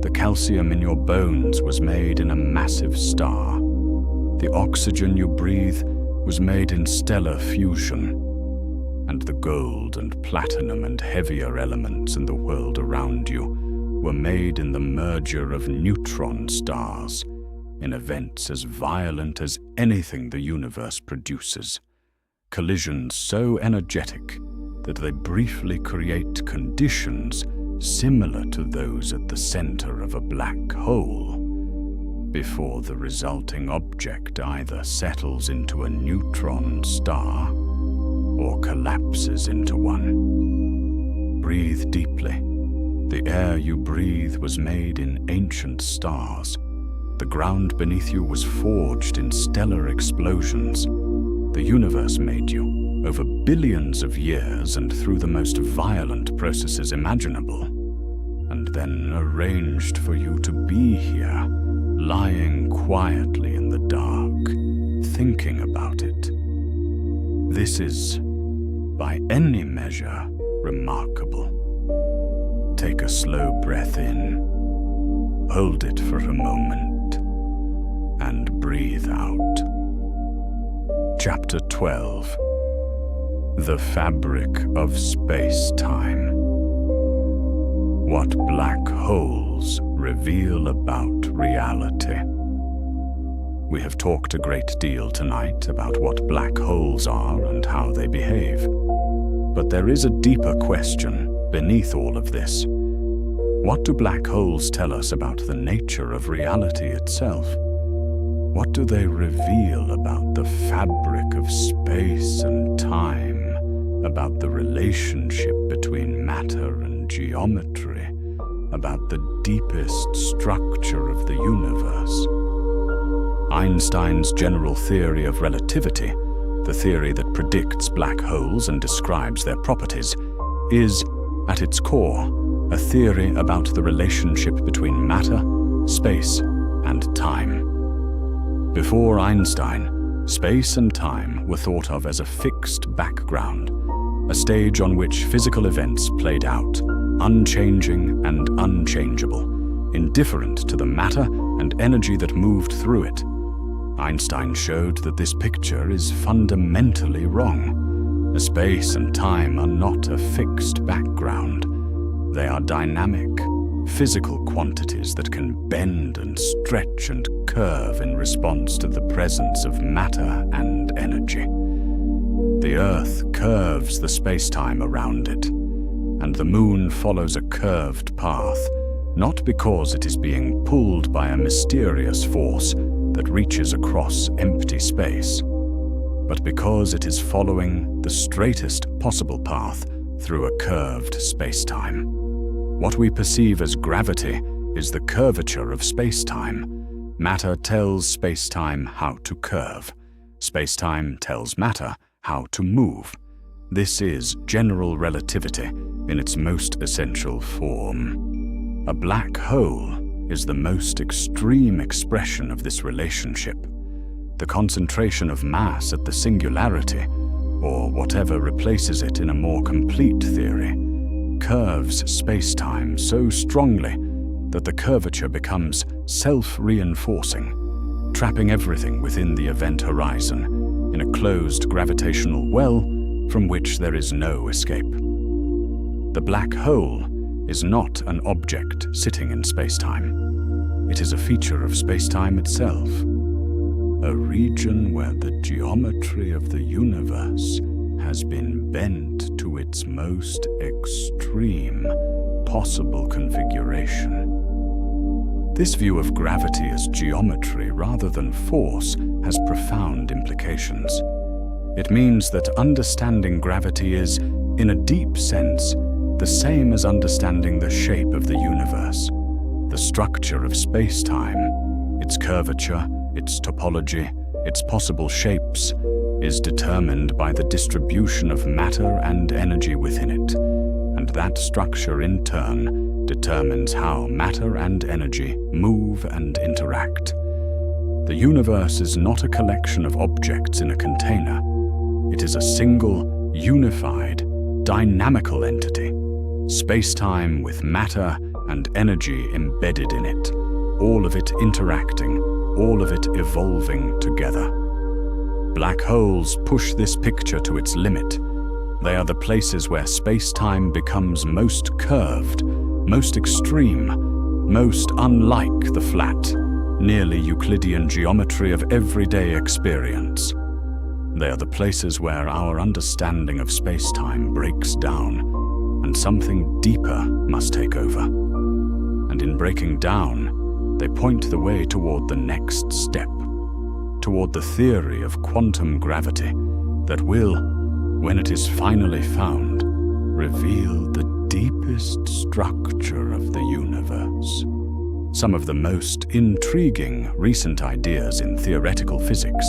The calcium in your bones was made in a massive star. The oxygen you breathe was made in stellar fusion, and the gold and platinum and heavier elements in the world around you were made in the merger of neutron stars, in events as violent as anything the universe produces, collisions so energetic that they briefly create conditions similar to those at the center of a black hole, before the resulting object either settles into a neutron star or collapses into one. Breathe deeply. The air you breathe was made in ancient stars. The ground beneath you was forged in stellar explosions. The universe made you over billions of years and through the most violent processes imaginable, and then arranged for you to be here, lying quietly in the dark, thinking about it. This is, by any measure, remarkable. Take a slow breath in, hold it for a moment, and breathe out. Chapter 12. The Fabric of Space-Time. What black holes reveal about reality. We have talked a great deal tonight about what black holes are and how they behave. But there is a deeper question beneath all of this. What do black holes tell us about the nature of reality itself? What do they reveal about the fabric of space and time, about the relationship between matter and geometry, about the deepest structure of the universe? Einstein's general theory of relativity, the theory that predicts black holes and describes their properties, is, at its core, a theory about the relationship between matter, space, and time. Before Einstein, space and time were thought of as a fixed background, a stage on which physical events played out, unchanging and unchangeable, indifferent to the matter and energy that moved through it. Einstein showed that this picture is fundamentally wrong. Space and time are not a fixed background. They are dynamic, physical quantities that can bend and stretch and curve in response to the presence of matter and energy. The Earth curves the space-time around it, and the Moon follows a curved path, not because it is being pulled by a mysterious force that reaches across empty space, but because it is following the straightest possible path through a curved space-time. What we perceive as gravity is the curvature of space-time. Matter tells space-time how to curve. Space-time tells matter how to move. This is general relativity in its most essential form. A black hole is the most extreme expression of this relationship. The concentration of mass at the singularity, or whatever replaces it in a more complete theory, curves space-time so strongly that the curvature becomes self-reinforcing, trapping everything within the event horizon in a closed gravitational well from which there is no escape. The black hole is not an object sitting in space-time. It is a feature of space-time itself, a region where the geometry of the universe has been bent to its most extreme possible configuration. This view of gravity as geometry rather than force has profound implications. It means that understanding gravity is, in a deep sense, the same as understanding the shape of the universe, the structure of space-time, its curvature, its topology, its possible shapes, is determined by the distribution of matter and energy within it, and that structure in turn determines how matter and energy move and interact. The universe is not a collection of objects in a container. It is a single, unified, dynamical entity, space-time with matter and energy embedded in it, all of it interacting, all of it evolving together. Black holes push this picture to its limit. They are the places where space-time becomes most curved, most extreme, most unlike the flat, nearly Euclidean geometry of everyday experience. They are the places where our understanding of space-time breaks down, and something deeper must take over. And in breaking down, they point the way toward the next step, toward the theory of quantum gravity that will, when it is finally found, reveal the deepest structure of the universe. Some of the most intriguing recent ideas in theoretical physics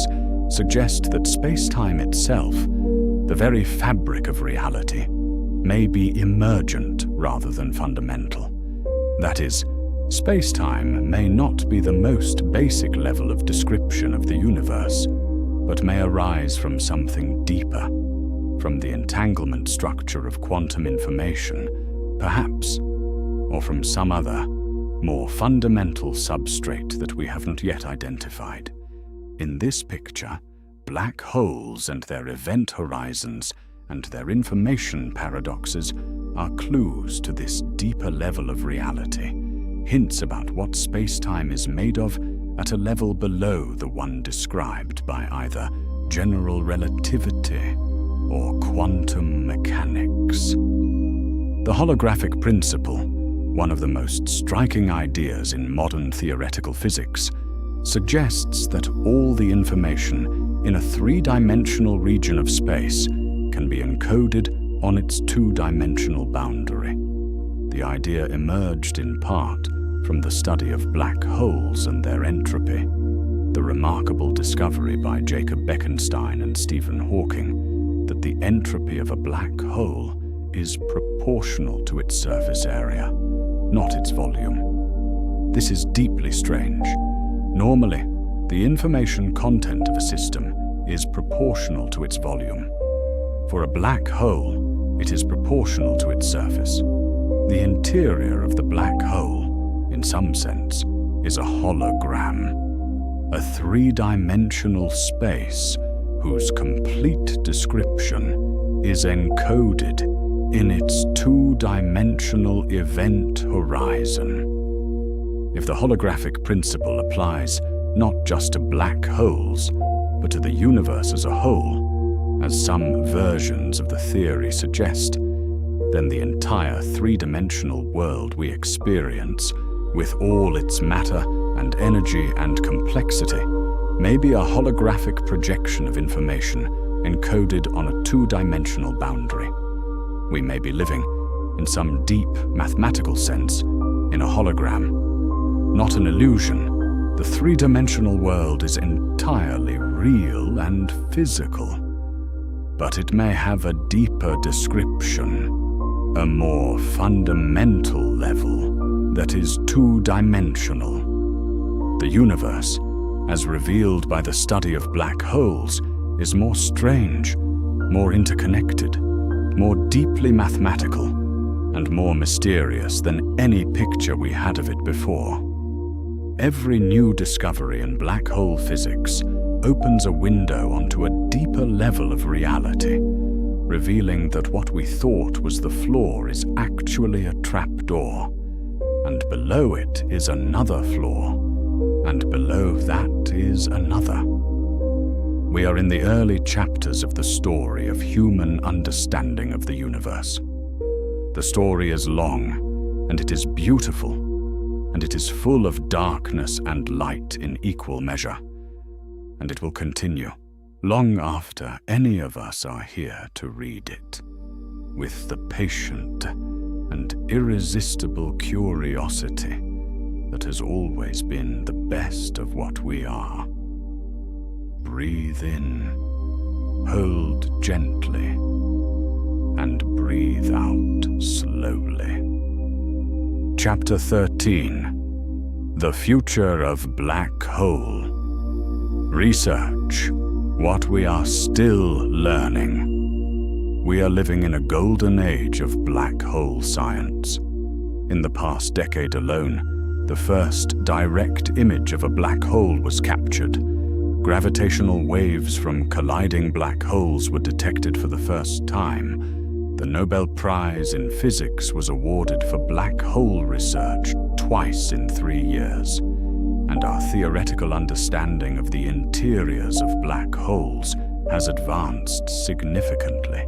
suggest that space-time itself, the very fabric of reality, may be emergent rather than fundamental. That is, space-time may not be the most basic level of description of the universe, but may arise from something deeper, from the entanglement structure of quantum information, perhaps, or from some other, more fundamental substrate that we have not yet identified. In this picture, black holes and their event horizons and their information paradoxes are clues to this deeper level of reality, hints about what space-time is made of at a level below the one described by either general relativity or quantum mechanics. The holographic principle, one of the most striking ideas in modern theoretical physics, suggests that all the information in a three-dimensional region of space can be encoded on its two-dimensional boundary. The idea emerged in part from the study of black holes and their entropy, the remarkable discovery by Jacob Bekenstein and Stephen Hawking that the entropy of a black hole is proportional to its surface area, not its volume. This is deeply strange. Normally, the information content of a system is proportional to its volume. For a black hole, it is proportional to its surface. The interior of the black hole, in some sense, is a hologram, a three-dimensional space whose complete description is encoded in its two-dimensional event horizon. If the holographic principle applies not just to black holes, but to the universe as a whole, as some versions of the theory suggest, then the entire three-dimensional world we experience, with all its matter and energy and complexity, may be a holographic projection of information encoded on a two-dimensional boundary. We may be living, in some deep mathematical sense, in a hologram, not an illusion. The three-dimensional world is entirely real and physical, but it may have a deeper description, a more fundamental level that is two-dimensional. The universe, as revealed by the study of black holes, is more strange, more interconnected, more deeply mathematical, and more mysterious than any picture we had of it before. Every new discovery in black hole physics opens a window onto a deeper level of reality, revealing that what we thought was the floor is actually a trapdoor, and below it is another floor, and below that is another. We are in the early chapters of the story of human understanding of the universe. The story is long, and it is beautiful, and it is full of darkness and light in equal measure. And it will continue long after any of us are here to read it, with the patient and irresistible curiosity that has always been the best of what we are. Breathe in, hold gently, and breathe out slowly. Chapter 13. The Future of Black Hole. Research, what we are still learning. We are living in a golden age of black hole science. In the past decade alone, the first direct image of a black hole was captured, gravitational waves from colliding black holes were detected for the first time, the Nobel Prize in Physics was awarded for black hole research twice in 3 years, and our theoretical understanding of the interiors of black holes has advanced significantly.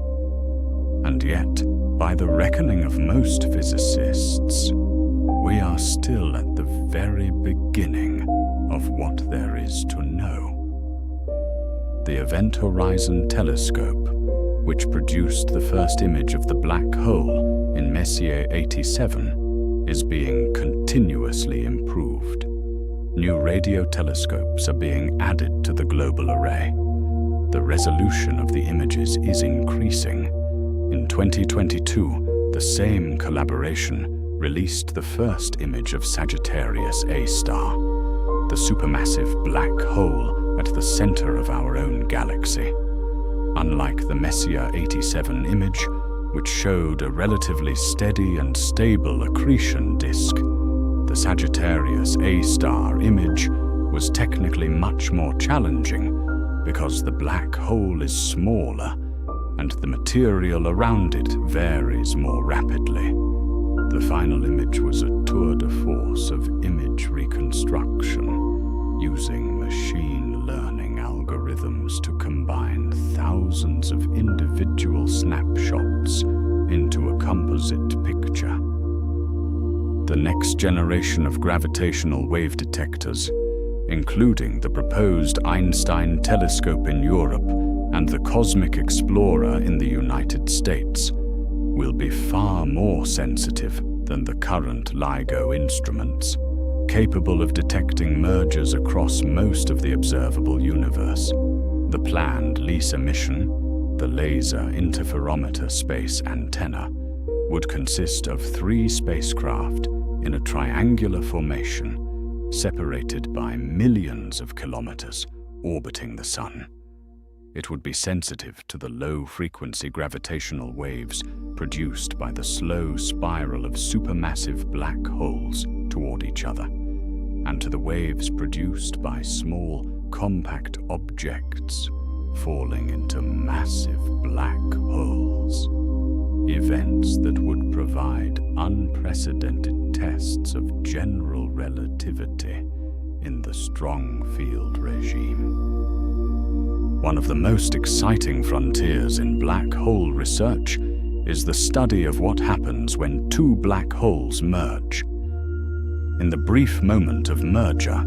And yet, by the reckoning of most physicists, we are still at the very beginning of what there is to know. The Event Horizon Telescope, which produced the first image of the black hole in Messier 87, is being continuously improved. New radio telescopes are being added to the global array. The resolution of the images is increasing. In 2022, the same collaboration released the first image of Sagittarius A star, the supermassive black hole at the center of our own galaxy. Unlike the Messier 87 image, which showed a relatively steady and stable accretion disk, the Sagittarius A star image was technically much more challenging because the black hole is smaller and the material around it varies more rapidly. The final image was a tour de force of image reconstruction, using machine learning algorithms to combine thousands of individual snapshots into a composite picture. The next generation of gravitational wave detectors, including the proposed Einstein telescope in Europe and the Cosmic Explorer in the United States, will be far more sensitive than the current LIGO instruments, capable of detecting mergers across most of the observable universe. The planned LISA mission, the Laser Interferometer Space Antenna, would consist of 3 spacecraft in a triangular formation, separated by millions of kilometers, orbiting the Sun. It would be sensitive to the low-frequency gravitational waves produced by the slow spiral of supermassive black holes toward each other, and to the waves produced by small, compact objects falling into massive black holes. Events that would provide unprecedented tests of general relativity in the strong field regime. One of the most exciting frontiers in black hole research is the study of what happens when 2 black holes merge. In the brief moment of merger,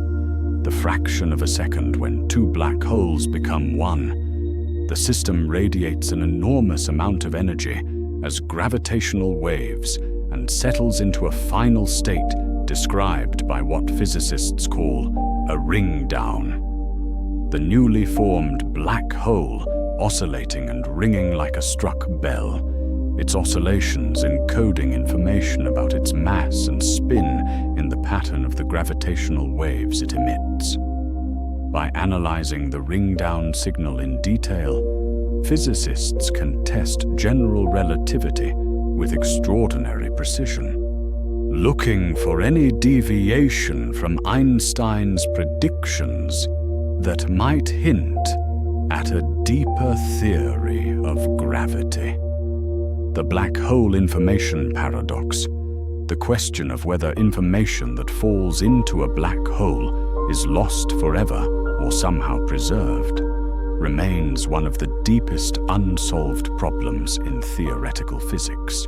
the fraction of a second when 2 black holes become one, the system radiates an enormous amount of energy as gravitational waves and settles into a final state described by what physicists call a ring down. The newly formed black hole oscillating and ringing like a struck bell, its oscillations encoding information about its mass and spin in the pattern of the gravitational waves it emits. By analyzing the ring-down signal in detail, physicists can test general relativity with extraordinary precision, looking for any deviation from Einstein's predictions that might hint at a deeper theory of gravity. The black hole information paradox, the question of whether information that falls into a black hole is lost forever or somehow preserved, remains one of the deepest unsolved problems in theoretical physics.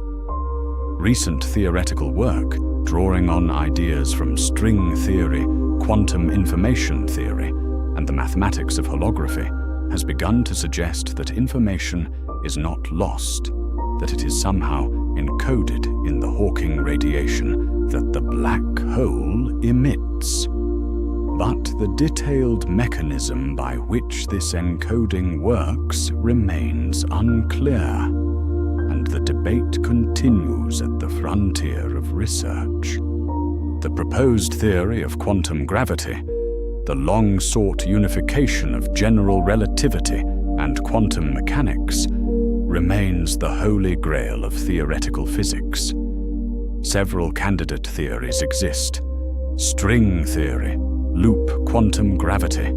Recent theoretical work, drawing on ideas from string theory, quantum information theory, and the mathematics of holography, has begun to suggest that information is not lost, that it is somehow encoded in the Hawking radiation that the black hole emits. But the detailed mechanism by which this encoding works remains unclear, and the debate continues at the frontier of research. The proposed theory of quantum gravity, the long-sought unification of general relativity and quantum mechanics, remains the holy grail of theoretical physics. Several candidate theories exist: string theory, loop quantum gravity,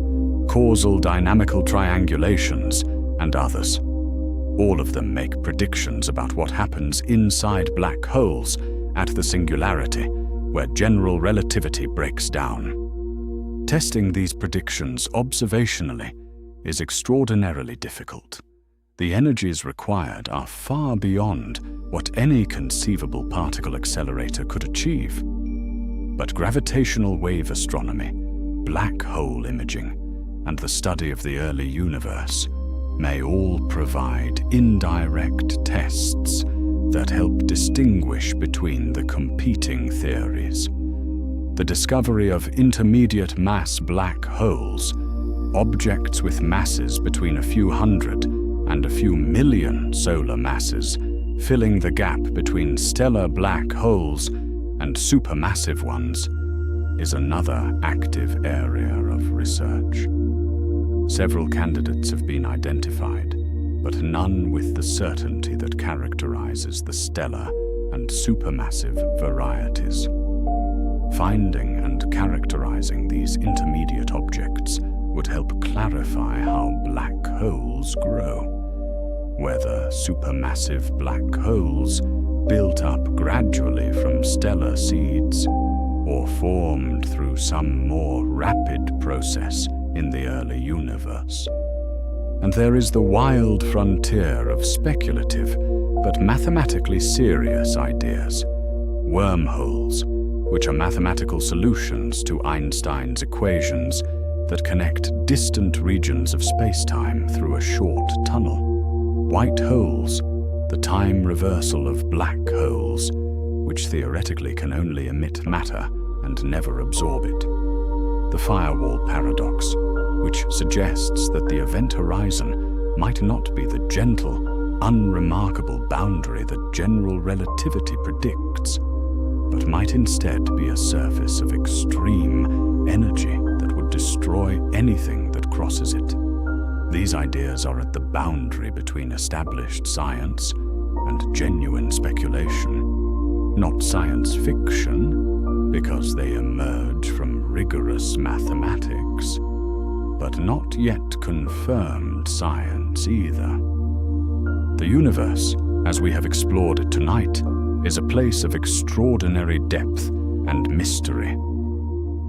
causal dynamical triangulations, and others. All of them make predictions about what happens inside black holes at the singularity, where general relativity breaks down. Testing these predictions observationally is extraordinarily difficult. The energies required are far beyond what any conceivable particle accelerator could achieve. But gravitational wave astronomy, black hole imaging, and the study of the early universe may all provide indirect tests that help distinguish between the competing theories. The discovery of intermediate mass black holes, objects with masses between a few hundred and a few million solar masses, filling the gap between stellar black holes and supermassive ones, is another active area of research. Several candidates have been identified, but none with the certainty that characterizes the stellar and supermassive varieties. Finding and characterizing these intermediate objects would help clarify how black holes grow, whether supermassive black holes built up gradually from stellar seeds or formed through some more rapid process in the early universe. And there is the wild frontier of speculative but mathematically serious ideas, wormholes, which are mathematical solutions to Einstein's equations that connect distant regions of spacetime through a short tunnel. White holes, the time reversal of black holes, which theoretically can only emit matter and never absorb it. The firewall paradox, which suggests that the event horizon might not be the gentle, unremarkable boundary that general relativity predicts, but might instead be a surface of extreme energy that would destroy anything that crosses it. These ideas are at the boundary between established science and genuine speculation, not science fiction, because they emerge from rigorous mathematics, but not yet confirmed science either. The universe, as we have explored it tonight, is a place of extraordinary depth and mystery.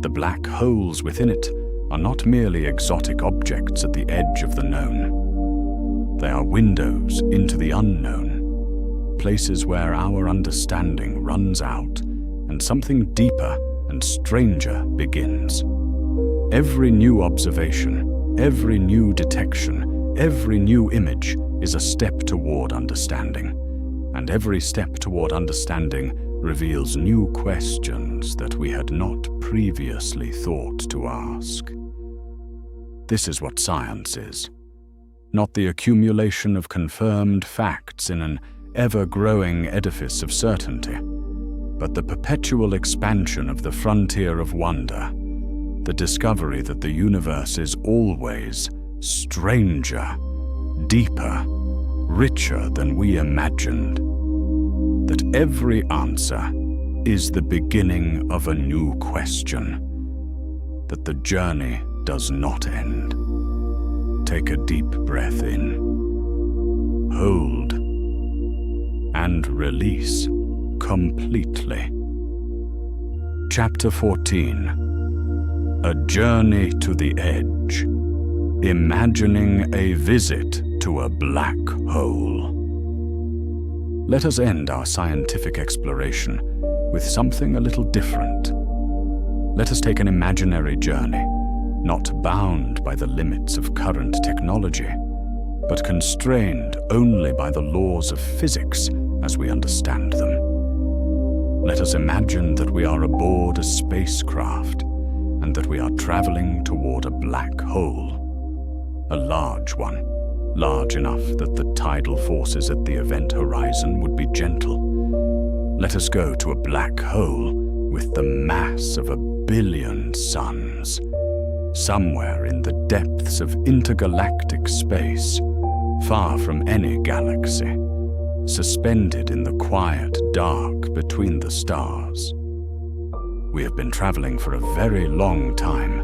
The black holes within it are not merely exotic objects at the edge of the known. They are windows into the unknown, places where our understanding runs out and something deeper and stranger begins. Every new observation, every new detection, every new image is a step toward understanding, and every step toward understanding reveals new questions that we had not previously thought to ask. This is what science is, not the accumulation of confirmed facts in an ever-growing edifice of certainty, but the perpetual expansion of the frontier of wonder, the discovery that the universe is always stranger, deeper, richer than we imagined, that every answer is the beginning of a new question, that the journey does not end. Take a deep breath in, hold, and release completely. Chapter 14. A Journey to the Edge. Imagining a visit to a black hole. Let us end our scientific exploration with something a little different. Let us take an imaginary journey, not bound by the limits of current technology, but constrained only by the laws of physics as we understand them. Let us imagine that we are aboard a spacecraft and that we are traveling toward a black hole. A large one, large enough that the tidal forces at the event horizon would be gentle. Let us go to a black hole with the mass of 1 billion suns, somewhere in the depths of intergalactic space, far from any galaxy, suspended in the quiet dark between the stars. We have been traveling for a very long time.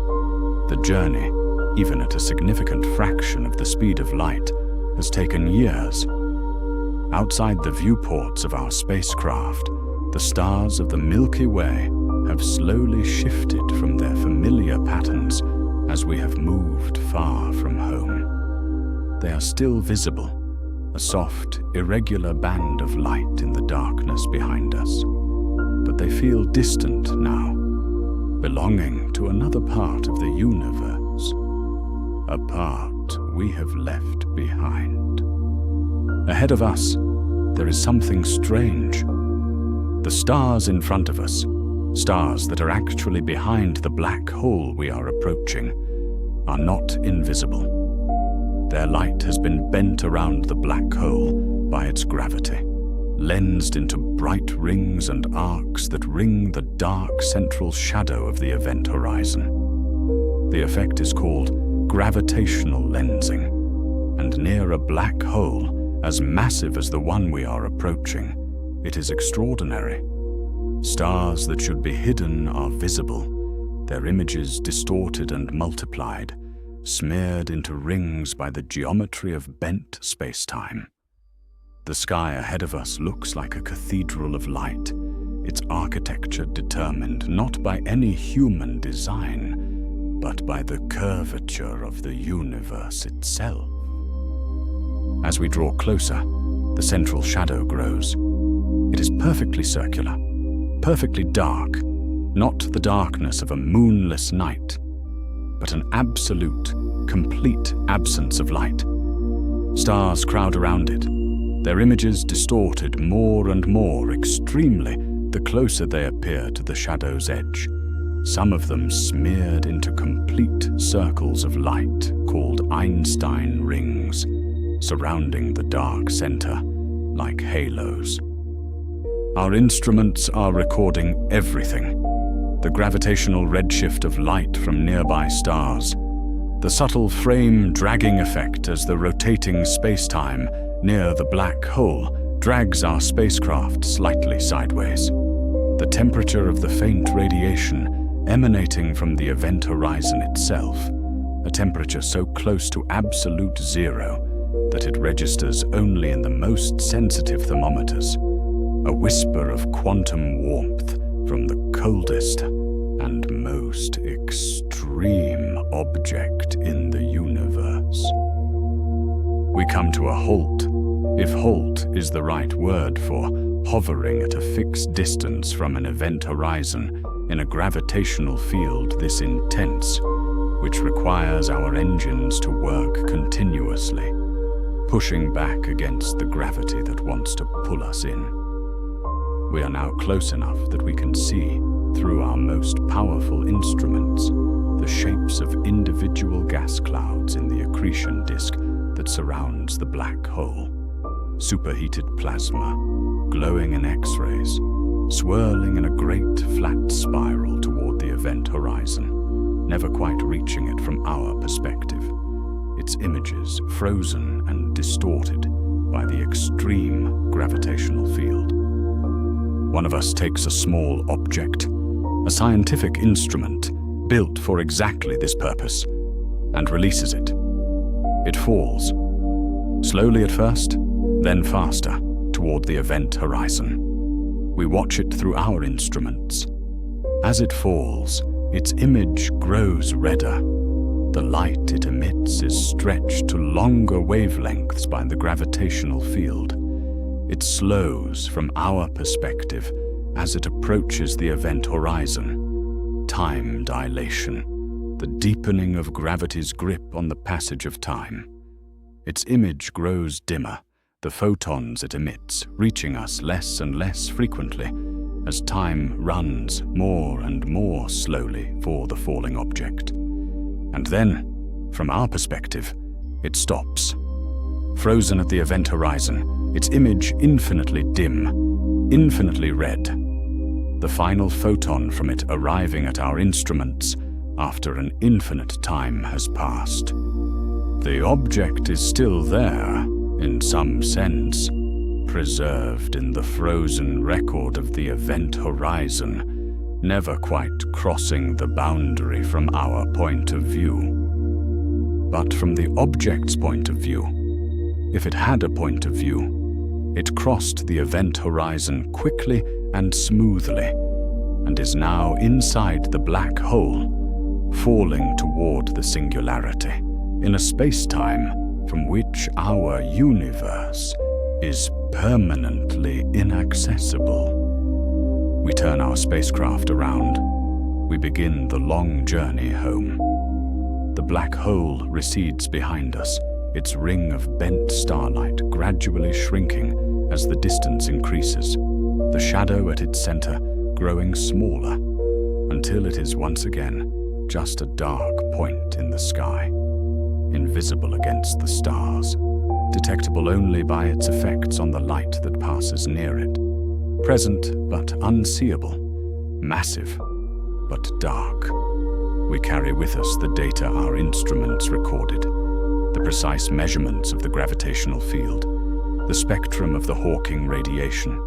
The journey even at a significant fraction of the speed of light, has taken years. Outside the viewports of our spacecraft, the stars of the Milky Way have slowly shifted from their familiar patterns as we have moved far from home. They are still visible, a soft, irregular band of light in the darkness behind us, but they feel distant now, belonging to another part of the universe, a part we have left behind. Ahead of us, there is something strange. The stars in front of us, stars that are actually behind the black hole we are approaching, are not invisible. Their light has been bent around the black hole by its gravity, lensed into bright rings and arcs that ring the dark central shadow of the event horizon. The effect is called gravitational lensing, and near a black hole as massive as the one we are approaching, it is extraordinary. Stars that should be hidden are visible, their images distorted and multiplied, smeared into rings by the geometry of bent spacetime. The sky ahead of us looks like a cathedral of light, its architecture determined not by any human design, but by the curvature of the universe itself. As we draw closer, the central shadow grows. It is perfectly circular, perfectly dark, not the darkness of a moonless night, but an absolute, complete absence of light. Stars crowd around it, their images distorted more and more extremely the closer they appear to the shadow's edge, some of them smeared into complete circles of light called Einstein rings, surrounding the dark center like halos. Our instruments are recording everything. The gravitational redshift of light from nearby stars, the subtle frame dragging effect as the rotating spacetime near the black hole drags our spacecraft slightly sideways, the temperature of the faint radiation emanating from the event horizon itself, a temperature so close to absolute zero that it registers only in the most sensitive thermometers, a whisper of quantum warmth from the coldest and most extreme object in the universe. We come to a halt, if halt is the right word for hovering at a fixed distance from an event horizon in a gravitational field this intense, which requires our engines to work continuously, pushing back against the gravity that wants to pull us in. We are now close enough that we can see, through our most powerful instruments, the shapes of individual gas clouds in the accretion disk that surrounds the black hole. Superheated plasma, glowing in X-rays, swirling in a great flat spiral toward the event horizon, never quite reaching it from our perspective, its images frozen and distorted by the extreme gravitational field. One of us takes a small object, a scientific instrument built for exactly this purpose, and releases it. It falls, slowly at first, then faster, toward the event horizon. We watch it through our instruments. As it falls, its image grows redder. The light it emits is stretched to longer wavelengths by the gravitational field. It slows from our perspective as it approaches the event horizon. Time dilation, the deepening of gravity's grip on the passage of time. Its image grows dimmer, the photons it emits reaching us less and less frequently as time runs more and more slowly for the falling object. And then, from our perspective, it stops. Frozen at the event horizon, its image infinitely dim, infinitely red. The final photon from it arriving at our instruments after an infinite time has passed. The object is still there, in some sense, preserved in the frozen record of the event horizon, never quite crossing the boundary from our point of view. but from the object's point of view. If it had a point of view, it crossed the event horizon quickly and smoothly, and is now inside the black hole, falling toward the singularity, in a space-time from which our universe is permanently inaccessible. We turn our spacecraft around. We begin the long journey home. The black hole recedes behind us, its ring of bent starlight gradually shrinking as the distance increases, the shadow at its center growing smaller, until it is once again just a dark point in the sky, invisible against the stars, detectable only by its effects on the light that passes near it, present but unseeable, massive but dark. We carry with us the data our instruments recorded, the precise measurements of the gravitational field, the spectrum of the Hawking radiation,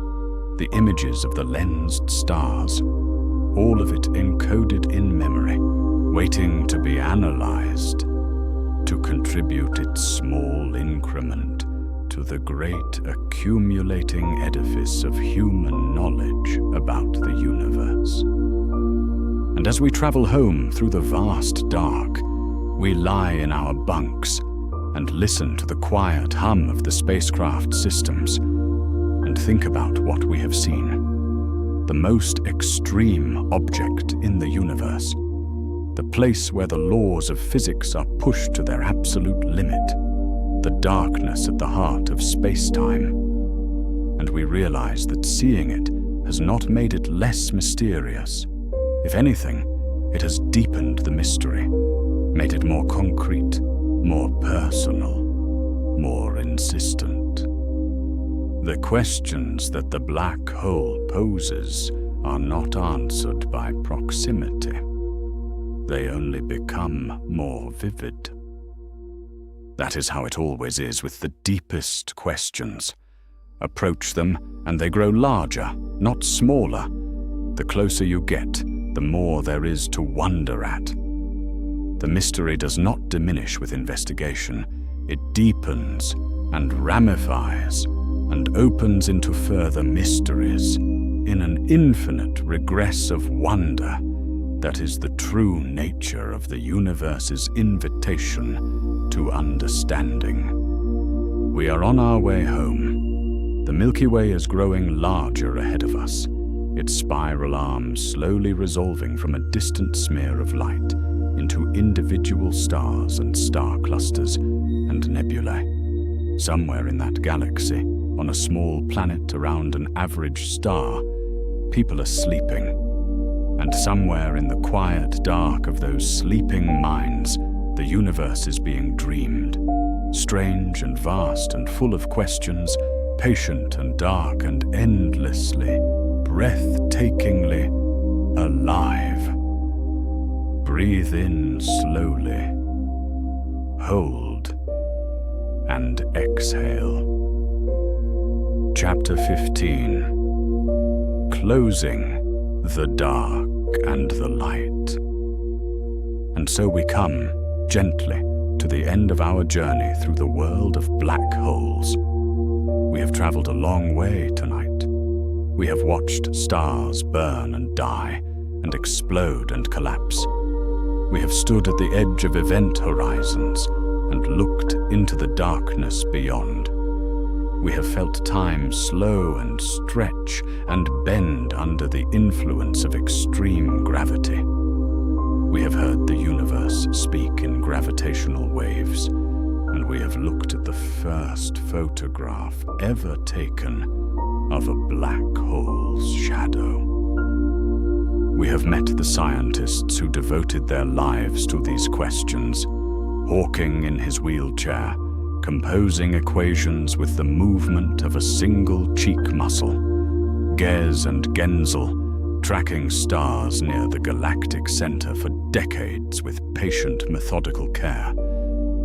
the images of the lensed stars, all of it encoded in memory, waiting to be analyzed, to contribute its small increment to the great accumulating edifice of human knowledge about the universe. And as we travel home through the vast dark, we lie in our bunks and listen to the quiet hum of the spacecraft systems and think about what we have seen. The most extreme object in the universe, the place where the laws of physics are pushed to their absolute limit, the darkness at the heart of space-time. And we realize that seeing it has not made it less mysterious. If anything, it has deepened the mystery, made it more concrete, more personal, more insistent. The questions that the black hole poses are not answered by proximity. They only become more vivid. That is how it always is with the deepest questions. Approach them, and they grow larger, not smaller. The closer you get, the more there is to wonder at. The mystery does not diminish with investigation. It deepens and ramifies and opens into further mysteries in an infinite regress of wonder that is the true nature of the universe's invitation to understanding. We are on our way home. The Milky Way is growing larger ahead of us, its spiral arms slowly resolving from a distant smear of light into individual stars and star clusters and nebulae. Somewhere in that galaxy, on a small planet around an average star, people are sleeping. And somewhere in the quiet dark of those sleeping minds, the universe is being dreamed, strange and vast and full of questions, patient and dark and endlessly, breathtakingly alive. Breathe in slowly, hold, and exhale. Chapter 15. Closing the dark and the light. And so we come, gently, to the end of our journey through the world of black holes. We have traveled a long way tonight. We have watched stars burn and die, and explode and collapse. We have stood at the edge of event horizons and looked into the darkness beyond. We have felt time slow and stretch and bend under the influence of extreme gravity. We have heard the universe speak in gravitational waves, and we have looked at the first photograph ever taken of a black hole's shadow. We have met the scientists who devoted their lives to these questions, Hawking in his wheelchair, composing equations with the movement of a single cheek muscle, Gez and Genzel tracking stars near the galactic center for decades with patient methodical care,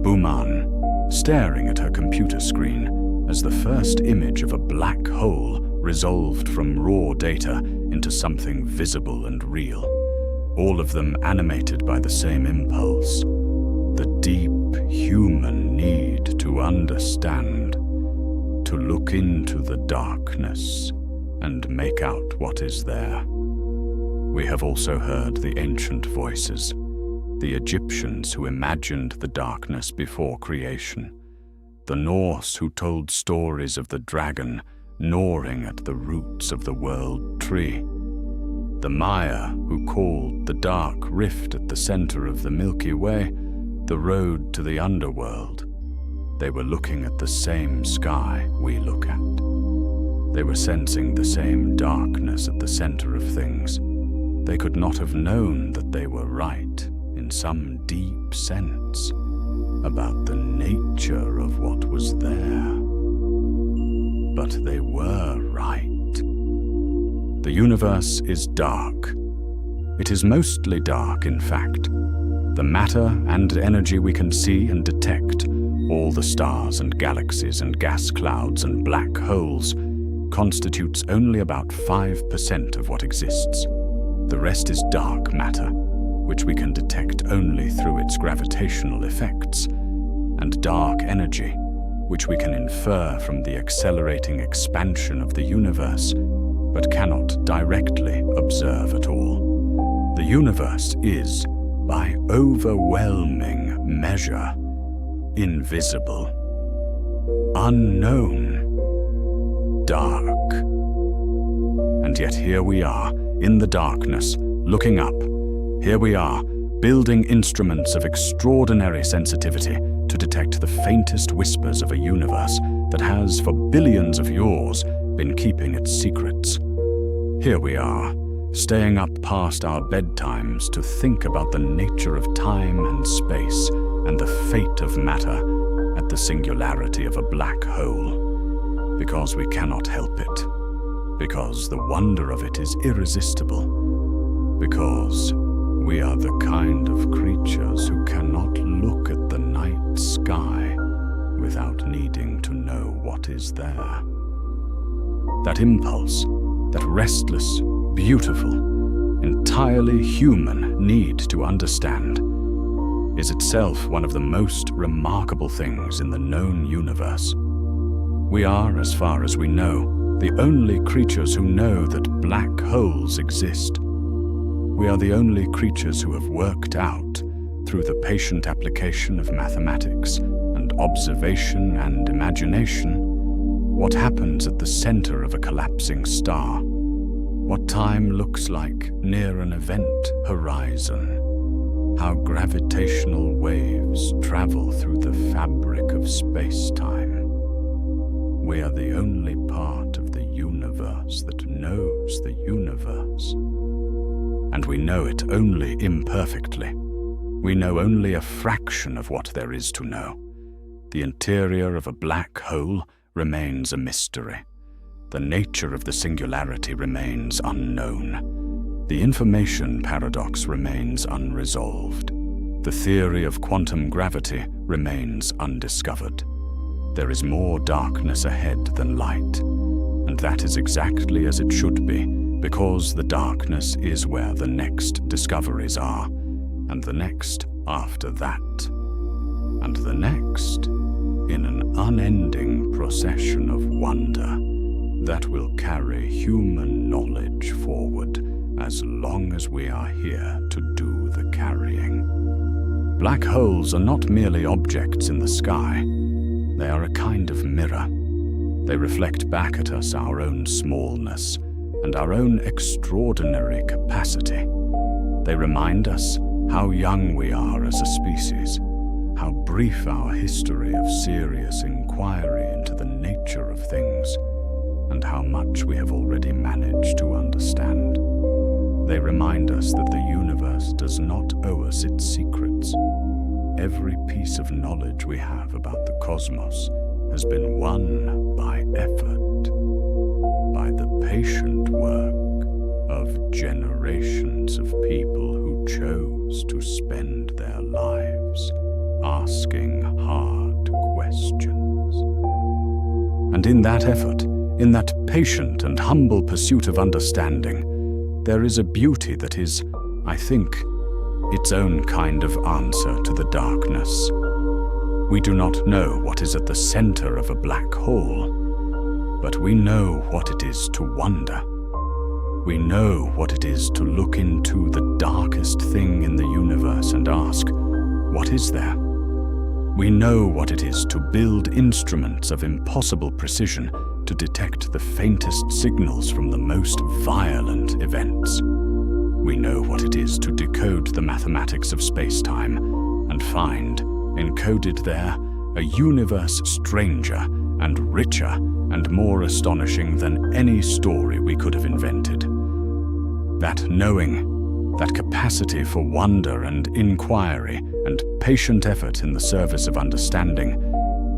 Buman staring at her computer screen as the first image of a black hole resolved from raw data into something visible and real, all of them animated by the same impulse, the deep human need to understand, to look into the darkness and make out what is there. We have also heard the ancient voices, the Egyptians who imagined the darkness before creation, the Norse who told stories of the dragon gnawing at the roots of the world tree, the Maya who called the dark rift at the center of the Milky Way the road to the underworld. They were looking at the same sky we look at. They were sensing the same darkness at the center of things. They could not have known that they were right in some deep sense about the nature of what was there. But they were right. The universe is dark. It is mostly dark, in fact. The matter and energy we can see and detect, all the stars and galaxies and gas clouds and black holes, constitutes only about 5% of what exists. The rest is dark matter, which we can detect only through its gravitational effects, and dark energy, which we can infer from the accelerating expansion of the universe, but cannot directly observe at all. The universe is, by overwhelming measure, invisible, unknown, dark. And yet here we are, in the darkness, looking up. Here we are, building instruments of extraordinary sensitivity to detect the faintest whispers of a universe that has, for billions of years, been keeping its secrets. Here we are, staying up past our bedtimes to think about the nature of time and space and the fate of matter at the singularity of a black hole, because we cannot help it, because the wonder of it is irresistible, because we are the kind of creatures who cannot look at the night sky without needing to know what is there. That impulse, that restless, beautiful, entirely human need to understand, is itself one of the most remarkable things in the known universe. We are, as far as we know, the only creatures who know that black holes exist. We are the only creatures who have worked out, through the patient application of mathematics and observation and imagination, what happens at the center of a collapsing star, what time looks like near an event horizon, how gravitational waves travel through the fabric of space-time. We are the only part of the universe that knows the universe. And we know it only imperfectly. We know only a fraction of what there is to know. The interior of a black hole remains a mystery. The nature of the singularity remains unknown. The information paradox remains unresolved. The theory of quantum gravity remains undiscovered. There is more darkness ahead than light, and that is exactly as it should be, because the darkness is where the next discoveries are, and the next after that, and the next in an unending procession of wonder that will carry human knowledge forward as long as we are here to do the carrying. Black holes are not merely objects in the sky. They are a kind of mirror. They reflect back at us our own smallness and our own extraordinary capacity. They remind us how young we are as a species, how brief our history of serious inquiry into the nature of things, and how much we have already managed to understand. They remind us that the universe does not owe us its secrets. Every piece of knowledge we have about the cosmos has been won by effort, by the patient work of generations of people who chose to spend their lives asking hard questions. And in that effort, in that patient and humble pursuit of understanding, there is a beauty that is, I think, its own kind of answer to the darkness. We do not know what is at the center of a black hole, but we know what it is to wonder. We know what it is to look into the darkest thing in the universe and ask, what is there? We know what it is to build instruments of impossible precision to detect the faintest signals from the most violent events. We know what it is to decode the mathematics of space-time and find, encoded there, a universe stranger and richer and more astonishing than any story we could have invented. That knowing, that capacity for wonder and inquiry and patient effort in the service of understanding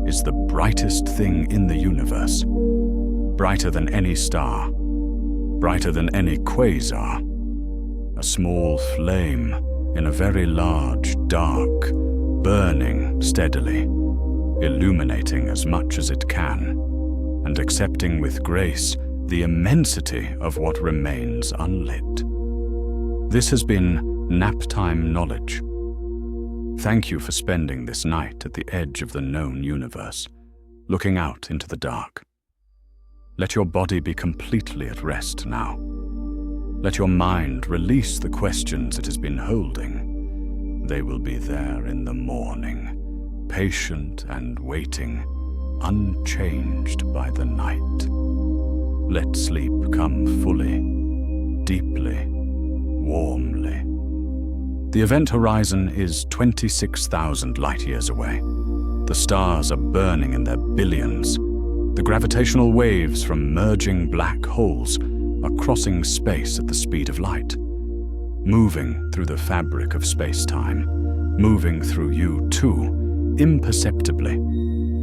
is the brightest thing in the universe. Brighter than any star, brighter than any quasar. A small flame in a very large, dark, burning steadily, illuminating as much as it can, and accepting with grace the immensity of what remains unlit. This has been Naptime Knowledge. Thank you for spending this night at the edge of the known universe, looking out into the dark. Let your body be completely at rest now. Let your mind release the questions it has been holding. They will be there in the morning, patient and waiting, unchanged by the night. Let sleep come fully, deeply, warmly. The event horizon is 26,000 light-years away. The stars are burning in their billions. The gravitational waves from merging black holes are crossing space at the speed of light, moving through the fabric of space-time, moving through you too, imperceptibly,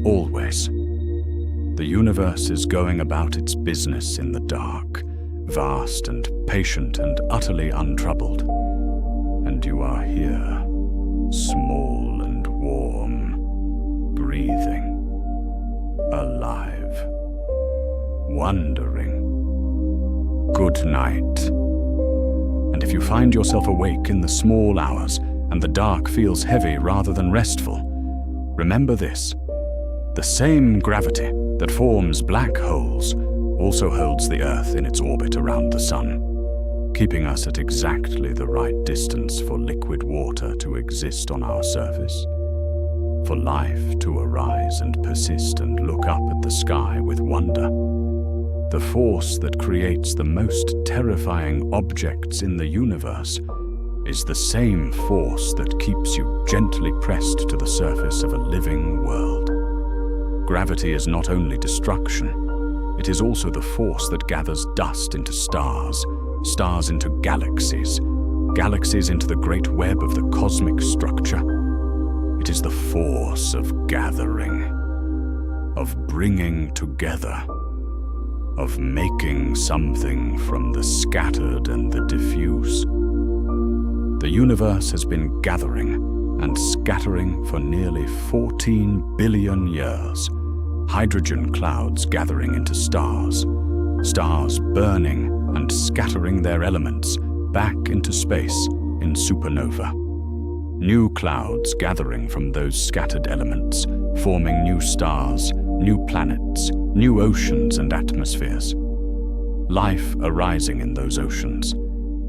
always. The universe is going about its business in the dark, vast and patient and utterly untroubled. And you are here, small and warm, breathing, alive, wondering. Good night. And if you find yourself awake in the small hours and the dark feels heavy rather than restful, remember this: the same gravity that forms black holes also holds the Earth in its orbit around the Sun, keeping us at exactly the right distance for liquid water to exist on our surface, for life to arise and persist and look up at the sky with wonder. The force that creates the most terrifying objects in the universe is the same force that keeps you gently pressed to the surface of a living world. Gravity is not only destruction, it is also the force that gathers dust into stars, stars into galaxies, galaxies into the great web of the cosmic structure. It is the force of gathering, of bringing together, of making something from the scattered and the diffuse. The universe has been gathering and scattering for nearly 14 billion years. Hydrogen clouds gathering into stars, stars burning and scattering their elements back into space in supernova. New clouds gathering from those scattered elements, forming new stars, new planets, new oceans and atmospheres. Life arising in those oceans,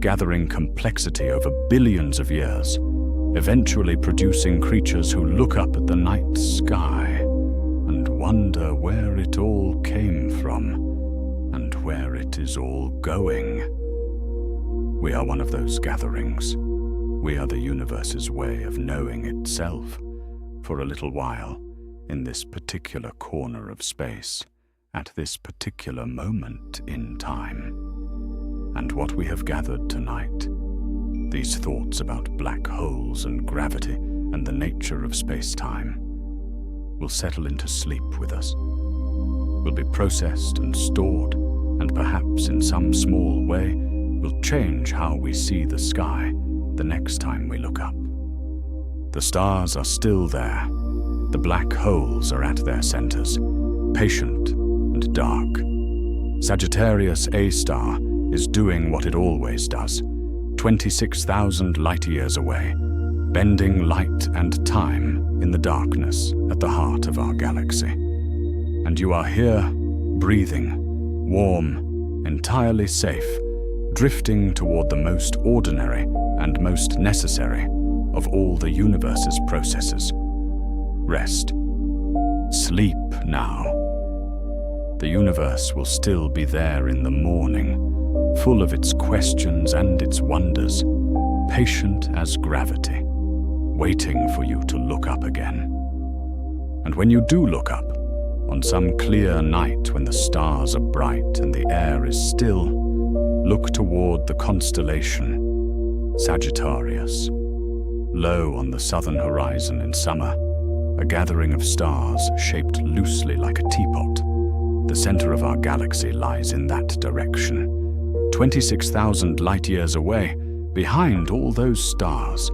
gathering complexity over billions of years, eventually producing creatures who look up at the night sky and wonder where it all came from and where it is all going. We are one of those gatherings. We are the universe's way of knowing itself for a little while in this particular corner of space, at this particular moment in time. And what we have gathered tonight, these thoughts about black holes and gravity and the nature of space-time, will settle into sleep with us, will be processed and stored, and perhaps in some small way will change how we see the sky the next time we look up. The stars are still there. The black holes are at their centers, patient and dark. Sagittarius A star is doing what it always does, 26,000 light-years away, bending light and time in the darkness at the heart of our galaxy. And you are here, breathing, warm, entirely safe, drifting toward the most ordinary and most necessary of all the universe's processes. Rest. Sleep now. The universe will still be there in the morning, full of its questions and its wonders, patient as gravity, waiting for you to look up again. And when you do look up, on some clear night when the stars are bright and the air is still, look toward the constellation Sagittarius. Low on the southern horizon in summer, a gathering of stars shaped loosely like a teapot. The center of our galaxy lies in that direction. 26,000 light-years away, behind all those stars,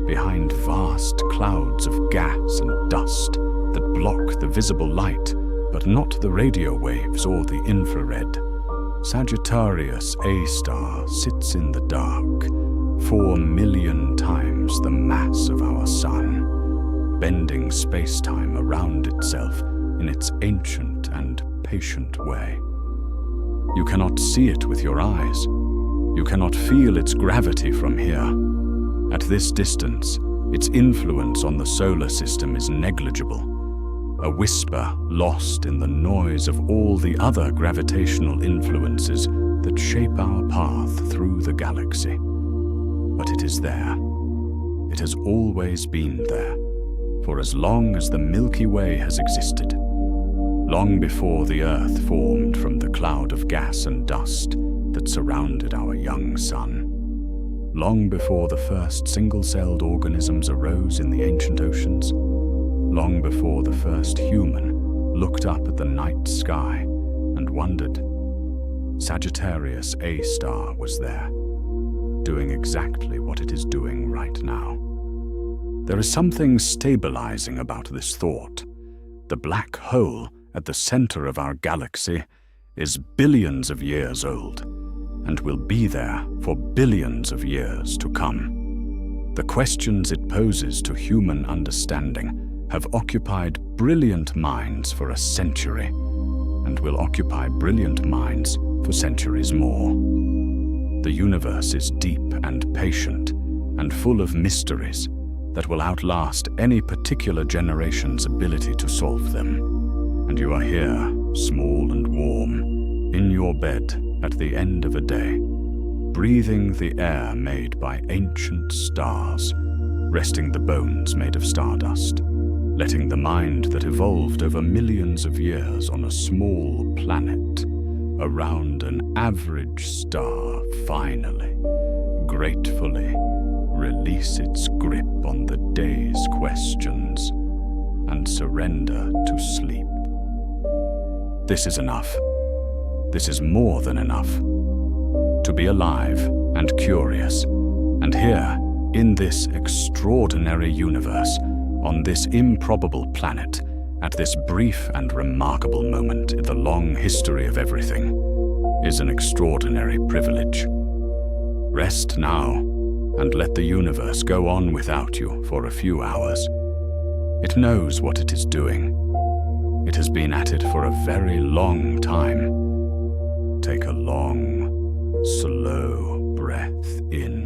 behind vast clouds of gas and dust that block the visible light, but not the radio waves or the infrared, Sagittarius A star sits in the dark, 4 million times the mass of our sun, bending space-time around itself in its ancient and patient way. You cannot see it with your eyes. You cannot feel its gravity from here. At this distance, its influence on the solar system is negligible, a whisper lost in the noise of all the other gravitational influences that shape our path through the galaxy. But it is there. It has always been there, for as long as the Milky Way has existed, long before the Earth formed from the cloud of gas and dust that surrounded our young sun, long before the first single-celled organisms arose in the ancient oceans, long before the first human looked up at the night sky and wondered, Sagittarius A star was there, doing exactly what it is doing right now. There is something stabilizing about this thought. The black hole at the center of our galaxy is billions of years old and will be there for billions of years to come. The questions it poses to human understanding have occupied brilliant minds for a century and will occupy brilliant minds for centuries more. The universe is deep and patient and full of mysteries that will outlast any particular generation's ability to solve them. And you are here, small and warm, in your bed at the end of a day, breathing the air made by ancient stars, resting the bones made of stardust, letting the mind that evolved over millions of years on a small planet around an average star finally, gratefully, release its grip on the day's questions and surrender to sleep. This is enough. This is more than enough. To be alive and curious, and here, in this extraordinary universe, on this improbable planet, at this brief and remarkable moment in the long history of everything, is an extraordinary privilege. Rest now, and let the universe go on without you for a few hours. It knows what it is doing. It has been at it for a very long time. Take a long, slow breath in.